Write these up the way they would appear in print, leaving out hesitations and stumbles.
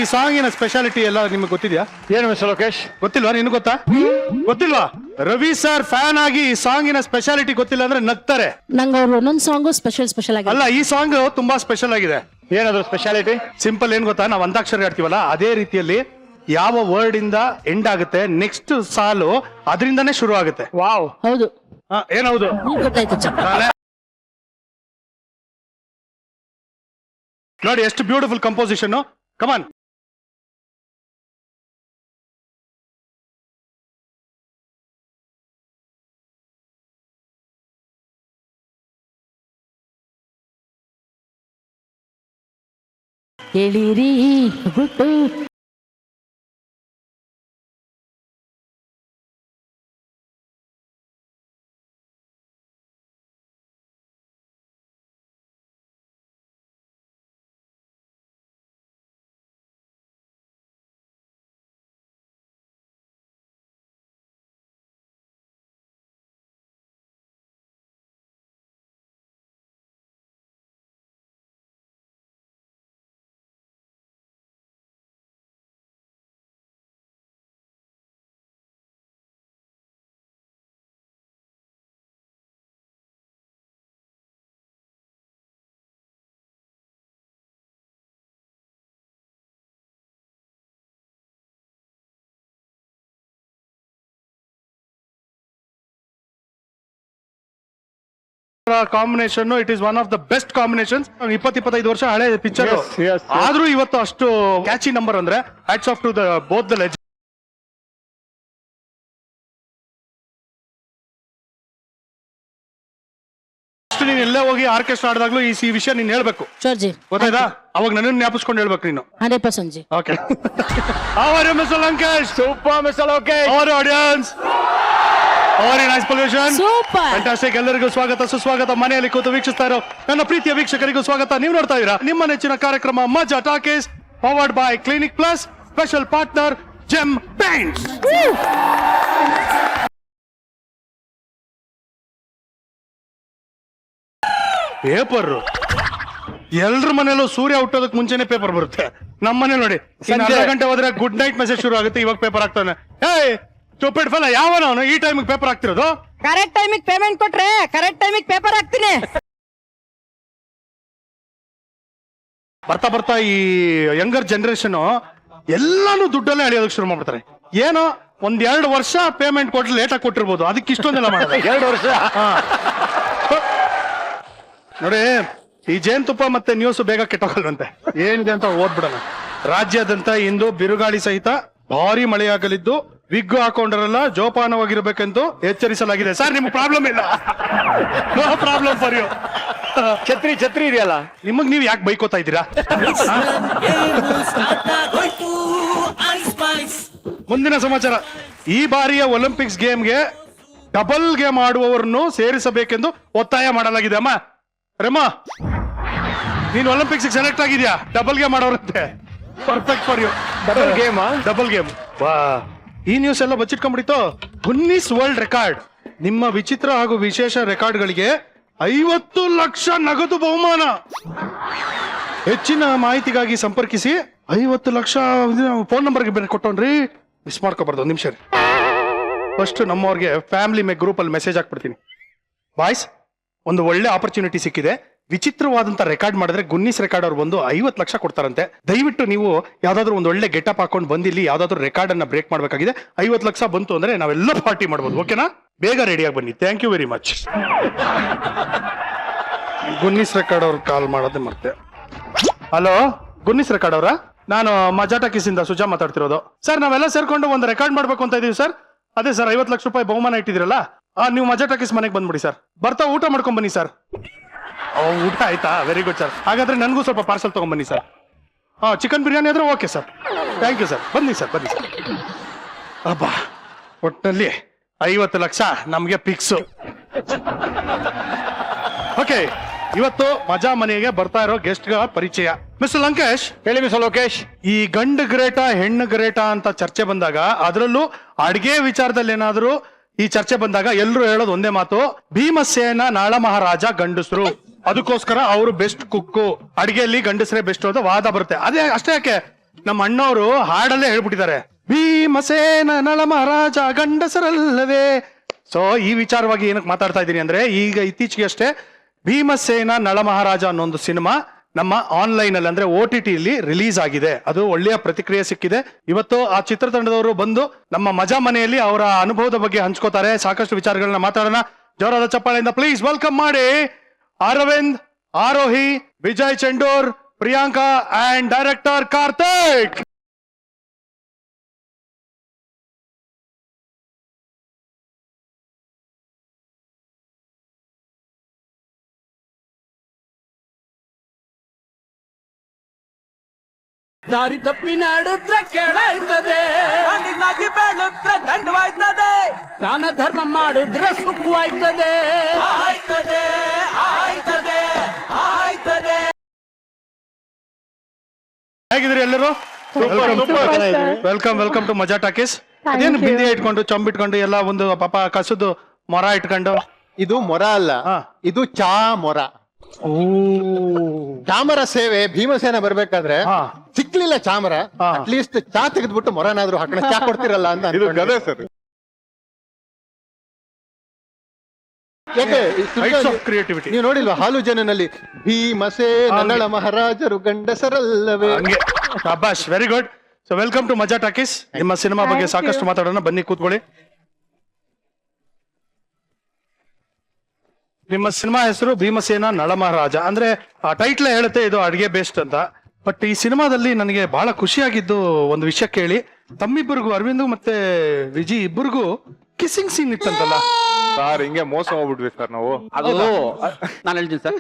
ಈ ಸಾಂಗಿನ ಸ್ಪೆಷಾಲಿಟಿ ಎಲ್ಲ ನಿಮ್ಗೆ ಗೊತ್ತಿದ್ಯಾ? ಏನು ಮಿಸ್ಟರ್ ಲೋಕೇಶ್? ಗೊತ್ತಿಲ್ವಾ? ನಿನ್ ಗೊತ್ತಾ? ಗೊತ್ತಿಲ್ವಾ? ರವಿ ಸರ್ ಫ್ಯಾನ್ ಆಗಿ ಈ ಸಾಂಗಿನ ಸ್ಪೆಷಾಲಿಟಿ ಗೊತ್ತಿಲ್ಲ ಅಂದ್ರೆ ನಗ್ತಾರೆ. ನಂಗೆ ಅವ್ರು ಒಂದೊಂದು ಸಾಂಗು ಸ್ಪೆಷಲ್ ಆಗಿ ಅಲ್ಲ, ಈ ಸಾಂಗ್ ತುಂಬಾ ಸ್ಪೆಷಲ್ ಆಗಿದೆ. ಏನಾದ್ರು ಸ್ಪೆಷಾಲಿಟಿ? ಸಿಂಪಲ್, ಏನ್ ಗೊತ್ತಾ, ನಾವು ಅಂತಾಕ್ಷರಿ ಆಡ್ತೀವಲ್ಲ ಅದೇ ರೀತಿಯಲ್ಲಿ ಯಾವ ವರ್ಡ್ ಇಂದ ಎಂಡ್ ಆಗುತ್ತೆ ನೆಕ್ಸ್ಟ್ ಸಾಲು ಅದರಿಂದಾನೇ ಶುರು ಆಗುತ್ತೆ. ವಾವ್. ಹೌದು. ಏನೌದು? ಗೊತ್ತಾಯ್ತು ಚಪ್ಪ. ನೋಡಿ ಎಷ್ಟು ಬ್ಯೂಟಿಫುಲ್ ಕಂಪೋಸಿಷನ್. ಕಮಾನ್. ಹೇಳಿರಿ ಗುಟ್ಟು combination it is one of the best combinations. 20-25 ವರ್ಷ ಹಳೆ ಪಿಕ್ಚರ್ ಆದ್ರೂ ಇವತ್ತು ಅಷ್ಟು ಕ್ಯಾಚಿ ನಂಬರ್ ಅಂದ್ರೆ hats off to the both the legend. ನೀನ್ ಎಲ್ಲೇ ಹೋಗಿ ಆರ್ಕೆಸ್ಟ್ರಾ ಆಡಿದಾಗ್ಲೂ ಈ ವಿಷಯ ನೀನ್ ಹೇಳ್ಬೇಕು. ಗೊತ್ತಾಯ್ತಾ? ಅವಾಗ ನನ್ನ ಜ್ಞಾಪಿಸ್ಕೊಂಡು ಹೇಳ್ಬೇಕು ನೀನು. 100% ji. Okay. Our mister Lankesh. Super mister Lokesh. Our audience. Very nice pollution. Super. Fantastic. ಎಲ್ಲರಿಗೂ ಸ್ವಾಗತ ಸುಸ್ವಾಗತ. ಮನೆಯಲ್ಲಿ ಕೂತು ವೀಕ್ಷಿಸ್ತಾ ಇರೋ ನನ್ನ ಪ್ರೀತಿಯ ವೀಕ್ಷಕರಿಗೂ ಸ್ವಾಗತ. ನೀವು ನೋಡ್ತಾ ಇದ್ದೀರಾ ನಿಮ್ಮ ನೆಚ್ಚಿನ ಕಾರ್ಯಕ್ರಮ Maja Talkies, powered by Clinic Plus, special partner GeM paints. Paper ಎಲ್ರ ಮನೇಲೂ ಸೂರ್ಯ ಹುಟ್ಟೋದಕ್ಕೆ ಮುಂಚೆನೆ ಪೇಪರ್ ಬರುತ್ತೆ. ನಮ್ಮ ಮನೆ ನೋಡಿ, ಅರ್ಧ ಗಂಟೆ ಹೋದ್ರೆ ಗುಡ್ ನೈಟ್ ಮೆಸೇಜ್ ಶುರು ಆಗುತ್ತೆ. ಇವಾಗ ಪೇಪರ್ ಆಗ್ತಾನೆ. ಏಯ್ ಸ್ಟೂಪಿಡ್ ಫೆಲ್ಲ, ಯಾವನವನು ಈ ಟೈಮಿಗೆ ಪೇಪರ್ ಹಾಕ್ತಿರೋದು? ಕರೆಕ್ಟ್ ಟೈಮಿಗೆ ಪೇಮೆಂಟ್ ಕೊಟ್ರೆ ಕರೆಕ್ಟ್ ಟೈಮಿಗೆ ಪೇಪರ್ ಹಾಕ್ತೀನಿ. ಬರ್ತಾ ಬರ್ತಾ ಈ ಯಂಗರ್ ಜನರೇಷನ್ ಎಲ್ಲಾನು ದುಡ್ಡಲ್ಲೇ ಅಳಿಯೋದಕ್ಕೆ ಶುರು ಮಾಡ್ಬಿಡ್ತಾರೆ. ಏನೋ 1-2 ವರ್ಷ ಪೇಮೆಂಟ್ ಕೊಟ್ಟು ಲೇಟ್ ಆಗಿ ಕೊಟ್ಟಿರ್ಬೋದು, ಅದಕ್ಕೆ ಇಷ್ಟೊಂದೆಲ್ಲ ಮಾಡೋದು. 2 ವರ್ಷ ನೋಡಿ, ಈ ಜೇನುತುಪ್ಪ ಮತ್ತೆ ನ್ಯೂಸ್ ಬೇಗ ಕೆಟ್ಟೋಗಲ್ವಂತೆ. ಏನಿದೆ ಅಂತ ಓದ್ಬಿಡೋಣ. ರಾಜ್ಯಾದ್ಯಂತ ಇಂದು ಬಿರುಗಾಳಿ ಸಹಿತ ಭಾರಿ ಮಳೆಯಾಗಲಿದ್ದು ವಿಗ್ ಹಾಕೊಂಡ್ರಲ್ಲ ಜೋಪಾನವಾಗಿರ್ಬೇಕೆಂದು ಎಚ್ಚರಿಸಲಾಗಿದೆ. ಸರ್, ನಿಮ್ಗೆ ಪ್ರಾಬ್ಲಮ್ ಇಲ್ಲ. No problem for you. ಛತ್ರಿ ಇದೆಯಲ್ಲ, ನಿಮಗ್ ನೀವ್ ಯಾಕೆ ಬೈಕೋತಾ ಇದ್ದೀರಾ? ಮುಂದಿನ ಸಮಾಚಾರ. ಈ ಬಾರಿಯ ಒಲಿಂಪಿಕ್ಸ್ ಗೇಮ್ಗೆ ಡಬಲ್ ಗೇಮ್ ಆಡುವವರನ್ನು ಸೇರಿಸಬೇಕೆಂದು ಒತ್ತಾಯ ಮಾಡಲಾಗಿದೆ. ಅಮ್ಮ ರೆಮ್ಮ, ನೀನ್ ಒಲಿಂಪಿಕ್ಸ್ ಸೆಲೆಕ್ಟ್ ಆಗಿದ್ಯಾ? ಡಬಲ್ ಗೇಮ್ ಆಡೋರಂತೆ. Perfect for you. Double game. ವಾ, ಈ ನ್ಯೂಸ್ ಎಲ್ಲ ಬಚ್ಚಿಟ್ಕೊಂಡ್ಬಿಟ್ಟಿತ್ತು. ಗುನ್ನಿಸ್ ವರ್ಲ್ಡ್ ರೆಕಾರ್ಡ್. ನಿಮ್ಮ ವಿಚಿತ್ರ ಹಾಗೂ ವಿಶೇಷ ರೆಕಾರ್ಡ್ಗಳಿಗೆ 50 ಲಕ್ಷ ನಗದು ಬಹುಮಾನ. ಹೆಚ್ಚಿನ ಮಾಹಿತಿಗಾಗಿ ಸಂಪರ್ಕಿಸಿ. 50 ಲಕ್ಷ ಫೋನ್ ನಂಬರ್ಗೆ ಬೇರೆ ಕೊಟ್ಟೋನ್ರಿ, ಮಿಸ್ ಮಾಡ್ಕೋಬಾರ್ದು. 1 ನಿಮಿಷ ಫಸ್ಟ್ ನಮ್ಮವ್ರಿಗೆ ಫ್ಯಾಮಿಲಿ ಗ್ರೂಪ್ ಅಲ್ಲಿ ಮೆಸೇಜ್ ಹಾಕ್ಬಿಡ್ತೀನಿ. ಬಾಯ್ಸ್, ಒಂದು ಒಳ್ಳೆ ಆಪರ್ಚುನಿಟಿ ಸಿಕ್ಕಿದೆ. ವಿಚಿತ್ರವಾದಂತ ರೆಕಾರ್ಡ್ ಮಾಡಿದ್ರೆ ಗುನ್ನಿಸ್ ರೆಕಾರ್ಡ್ ಅವ್ರು ಬಂದು 50 ಲಕ್ಷ ಕೊಡ್ತಾರಂತೆ. ದಯವಿಟ್ಟು ನೀವು ಯಾವ್ದಾದ್ರು ಒಂದು ಒಳ್ಳೆ ಗೆಟಪ್ ಹಾಕೊಂಡು ಬಂದಿಲ್ಲಿ ಯಾವ್ದಾದ್ರು ರೆಕಾರ್ಡ್ ಅನ್ನ ಬ್ರೇಕ್ ಮಾಡ್ಬೇಕಾಗಿದೆ. 50 ಲಕ್ಷ ಬಂತು ಅಂದ್ರೆ ನಾವೆಲ್ಲ ಪಾರ್ಟಿ ಮಾಡ್ಬೋದು. ಓಕೆನಾ? ಬೇಗ ರೆಡಿಯಾಗಿ ಬನ್ನಿ. Thank you very much. Guinness record ಅವ್ರು ಕಾಲ್ ಮಾಡೋದೇ ಮತ್ತೆ. ಹಲೋ, ಗುನ್ನಿಸ್ ರೆಕಾರ್ಡ್ ಅವರ? ನಾನು ಮಜಾ ಟಾಕೀಸ್ ಇಂದ ಸುಜಾ ಮಾತಾಡ್ತಿರೋದು. ಸರ್, ನಾವೆಲ್ಲ ಸೇರ್ಕೊಂಡು ಒಂದು ರೆಕಾರ್ಡ್ ಮಾಡ್ಬೇಕು ಅಂತ ಇದೀವಿ ಸರ್. ಅದೇ ಸರ್, 50 ಲಕ್ಷ ರೂಪಾಯಿ ಬಹುಮಾನ ಇಟ್ಟಿದಿರಲ್ಲ, ನೀವು ಮಜಾ ಟಾಕೀಸ್ ಮನೆಗೆ ಬಂದ್ಬಿಡಿ ಸರ್. ಬರ್ತಾ ಊಟ ಮಾಡ್ಕೊಂಡ್ ಬನ್ನಿ ಸರ್. ಊಟ ಆಯ್ತಾ? Very good sir. ಹಾಗಾದ್ರೆ ನನಗೂ ಸ್ವಲ್ಪ ಪಾರ್ಸಲ್ ತಗೊಂಡ್ಬನ್ನಿ ಸರ್. ಚಿಕನ್ ಬಿರಿಯಾನಿ ಆದ್ರೆ okay sir. Thank you sir. ಬನ್ನಿ ಸರ್, ಬನ್ನಿ ಸರ್. ಅಬ್ಬಾ, ಒಟ್ಟಿನಲ್ಲಿ 50 ಲಕ್ಷ ನಮ್ಗೆ ಫಿಕ್ಸ್. ಓಕೆ, ಇವತ್ತು ಮಜಾ ಮನೆಗೆ ಬರ್ತಾ ಇರೋ ಗೆಸ್ಟ್ ಗಳ ಪರಿಚಯ. ಮಿಸ್ಟರ್ ಲಂಕೇಶ್. ಹೇಳಿ ಮಿಸ್ಟರ್ ಲೋಕೇಶ್. ಈ ಗಂಡು ಗ್ರೇಟ ಹೆಣ್ಣು ಗ್ರೇಟ ಅಂತ ಚರ್ಚೆ ಬಂದಾಗ, ಅದರಲ್ಲೂ ಅಡಿಗೆ ವಿಚಾರದಲ್ಲಿ ಏನಾದ್ರು ಈ ಚರ್ಚೆ ಬಂದಾಗ ಎಲ್ಲರೂ ಹೇಳೋದು ಒಂದೇ ಮಾತು, ಭೀಮಸೇನ ನಾಳ ಮಹಾರಾಜ ಗಂಡಸರು, ಅದಕ್ಕೋಸ್ಕರ ಅವರು ಬೆಸ್ಟ್ ಕುಕ್ಕು, ಅಡಿಗೆಯಲ್ಲಿ ಗಂಡಸರೇ ಬೆಸ್ಟ್ ಅಂತ ವಾದ ಬರುತ್ತೆ. ಅದೇ ಅಷ್ಟೇ ಯಾಕೆ, ನಮ್ಮ ಅಣ್ಣವರು ಹಾಡಲ್ಲೇ ಹೇಳ್ಬಿಟ್ಟಿದ್ದಾರೆ, ಭೀಮಸೇನ ನಳ ಮಹಾರಾಜ ಗಂಡಸರಲ್ಲವೇ. ಸೊ ಈ ವಿಚಾರವಾಗಿ ಏನಕ್ಕೆ ಮಾತಾಡ್ತಾ ಇದ್ದೀನಿ ಅಂದ್ರೆ, ಈಗ ಇತ್ತೀಚೆಗೆ ಅಷ್ಟೇ ಭೀಮಸೇನ ನಳ ಮಹಾರಾಜ ಅನ್ನೋ ಒಂದು ಸಿನಿಮಾ ನಮ್ಮ ಆನ್ಲೈನ್ ಅಲ್ಲಿ ಅಂದ್ರೆ OTT ಅಲ್ಲಿ ರಿಲೀಸ್ ಆಗಿದೆ. ಅದು ಒಳ್ಳೆಯ ಪ್ರತಿಕ್ರಿಯೆ ಸಿಕ್ಕಿದೆ. ಇವತ್ತು ಆ ಚಿತ್ರತಂಡದವರು ಬಂದು ನಮ್ಮ ಮಜಾ ಮನೆಯಲ್ಲಿ ಅವರ ಅನುಭವದ ಬಗ್ಗೆ ಹಂಚ್ಕೋತಾರೆ. ಸಾಕಷ್ಟು ವಿಚಾರಗಳನ್ನ ಮಾತಾಡೋಣ. ಜೋರಾದ ಚಪ್ಪಾಳೆಯಿಂದ ಪ್ಲೀಸ್ ವೆಲ್ಕಮ್ ಮಾಡಿ ಅರವಿಂದ್, ಆರೋಹಿ, ವಿಜಯ್ ಚೆಂಡೂರ್, ಪ್ರಿಯಾಂಕಾ ಅಂಡ್ ಡೈರೆಕ್ಟರ್ ಕಾರ್ತಿಕ್. ದಾರಿ ತಪ್ಪಿ ನಾಡುದ್ರ ಕೆಳಾಯ್ತದೆ, ದಾಂಡಿನಾಗಿ ಬೆಳುತ್ರ ದಂಡವಾಯ್ತದೆ, ದಾನ ಧರ್ಮ ಮಾಡಿದ್ರೆ ಸುಖವಾಯ್ತದೆ. ಆಯ್ತದೆ ಆಯ್ತದೆ ಆಯ್ತದೆ. ಹೇಗಿದ್ರಿ ಎಲ್ಲರೂ? Welcome to Maja talkies. ಅದೇನು ಬಿಂದಿ ಇಟ್ಕೊಂಡು ಚೊಂಬಿಟ್ಕೊಂಡು ಎಲ್ಲ ಒಂದು ಪಾಪ ಕಸದು ಮೊರ ಇಟ್ಕೊಂಡು. ಇದು ಮೊರ ಅಲ್ಲ, ಹಾ. ಇದು ಚಾ ಮೊರ. ಚಾಮರ ಸೇವೆ ಭೀಮಸೇನ ಬರ್ಬೇಕಾದ್ರೆ ಹಾ. ಸಿಕ್ಲಿಲ್ಲ ಚಾಮರ, ಹಾ. ಅಟ್ಲೀಸ್ಟ್ ಚಾ ತೆಗೆದ್ಬಿಟ್ಟು ಮೊರನಾದ್ರು ಹಾಕೋಣ, ಚಾ ಕೊಡ್ತಿರಲ್ಲ ಅಂತ ಇದು ಅನ್ಕೊಂಡೆ. ಗದೆ ಸರ್. ಯಾಕೆ ಈ ಸುಳ್ಳು- Heights of creativity. ನೀವು ನೋಡಿಲ್ವಾ ಹಾಲು ಜನನಲ್ಲಿ ಭೀಮಸೇನ ನಳ ಮಹಾರಾಜರು ಗಂಡಸರಲ್ಲವೇ. ಹಂಗೆ ಶಾಬಾಷ್, very good. So welcome to Maja Talkies. ನಿಮ್ಮ ಸಿನಿಮಾ ಬಗ್ಗೆ ಸಾಕಷ್ಟು ಮಾತಾಡೋಣ, ಬನ್ನಿ ಕೂತ್ಕೊಳ್ಳಿ. ನಿಮ್ಮ ಸಿನಿಮಾ ಹೆಸರು ಭೀಮಸೇನ ನಳ ಮಹಾರಾಜ. ಅಂದ್ರೆ ಆ ಟೈಟ್ಲ್ ಹೇಳುತ್ತೆ ಇದು ಅಡ್ಗೆ ಬೇಸ್ಟ್ ಅಂತ. ಬಟ್ ಈ ಸಿನಿಮಾದಲ್ಲಿ ನನಗೆ ಬಹಳ ಖುಷಿಯಾಗಿದ್ದು ಒಂದು ವಿಷಯ ಕೇಳಿ, ತಮ್ಮಿಬ್ಬರಿಗೂ ಅರವಿಂದ್ ಮತ್ತೆ ವಿಜಿ ಇಬ್ಬರಿಗೂ ಕಿಸ್ಸಿಂಗ್ ಸೀನ್ ಇತ್ತಂತಲ್ಲ. ಸರ್ ಹಿಂಗೆ ಮೋಸ ಹೋಗ್ಬಿಟ್ವಿ ಸರ್ ನಾವು. ಅದು ನಾನು ಹೇಳ್ತೀನಿ ಸರ್.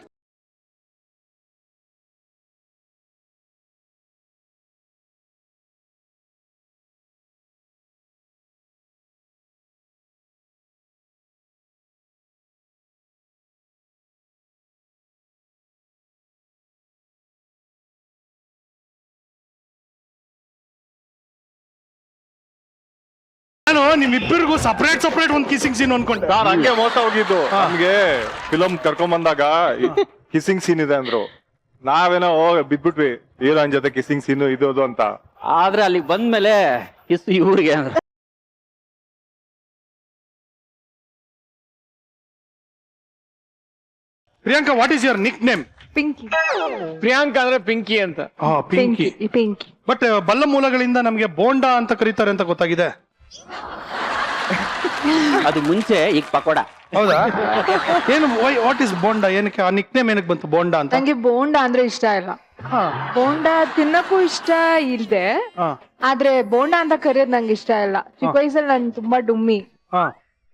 ನಾನು ನಿಮ್ಮಿಬ್ಬರಿಗೂ ಸಪರೇಟ್ ಒಂದು ಕಿಸ್ಸಿಂಗ್ ಸೀನ್ ಅನ್ಕೊಂಡೆ. ಸರ್ ಹಂಗೆ ಮೋಸ ಹೋಗಿದ್ದು. ನಮ್ಗೆ ಫಿಲಂ ಕರ್ಕೊಂಡ್ ಬಂದಾಗ ಕಿಸ್ಸಿಂಗ್ ಸೀನ್ ಇದೆ ಅಂದ್ರು. ನಾವೇನೋ ಬಿದ್ಬಿಟ್ವಿ ಹೀರೋಯಿನ್ ಜೊತೆ ಕಿಸ್ಸಿಂಗ್ ಸೀನ್ ಇದು ಅದು ಅಂತ. ಆದ್ರೆ ಅಲ್ಲಿಗೆ ಬಂದ್ಮೇಲೆ ಕಿಸ್ ಇವ್ರಿಗೆ Priyanka, what is your nickname? Pinky. Priyanka ಅಂದ್ರೆ ಪಿಂಕಿ ಅಂತ. ಪಿಂಕಿ. ಪಿಂಕಿ. ಬಟ್ ಬಲ್ಲ ಮೂಲಗಳಿಂದ ನಮ್ಗೆ ಬೋಂಡಾ ಅಂತ ಕರೀತಾರೆ ಅಂತ ಗೊತ್ತಾಗಿದೆ. ಅದು ಮುಂಚೆ ಈಗ ಪಕೋಡ. ಹೌದಾ? ಏನು ವಾಟ್ ಇಸ್ ಬೋಂಡಾ? ಏನಕ್ಕೆ ಆ ನಿಕ್ ನೇಮ್ ಏನಕ್ಕೆ ಬಂತು ಬೋಂಡಾ ಅಂತ? ನಂಗೆ ಬೋಂಡ ಅಂದ್ರೆ ಇಷ್ಟ ಇಲ್ಲ. ಬೋಂಡ ತಿನ್ನಕ್ಕೂ ಇಷ್ಟ ಇಲ್ದೆ, ಹಾ, ಆದ್ರೆ ಬೋಂಡ ಅಂತ ಕರೆಯೋದ್ ನಂಗೆ ಇಷ್ಟ ಇಲ್ಲ. ಚಿಕ್ಕ ವಯಸ್ಸಲ್ಲಿ ನಾನು ತುಂಬಾ ಡುಮ್ಮಿ. ಹಾ.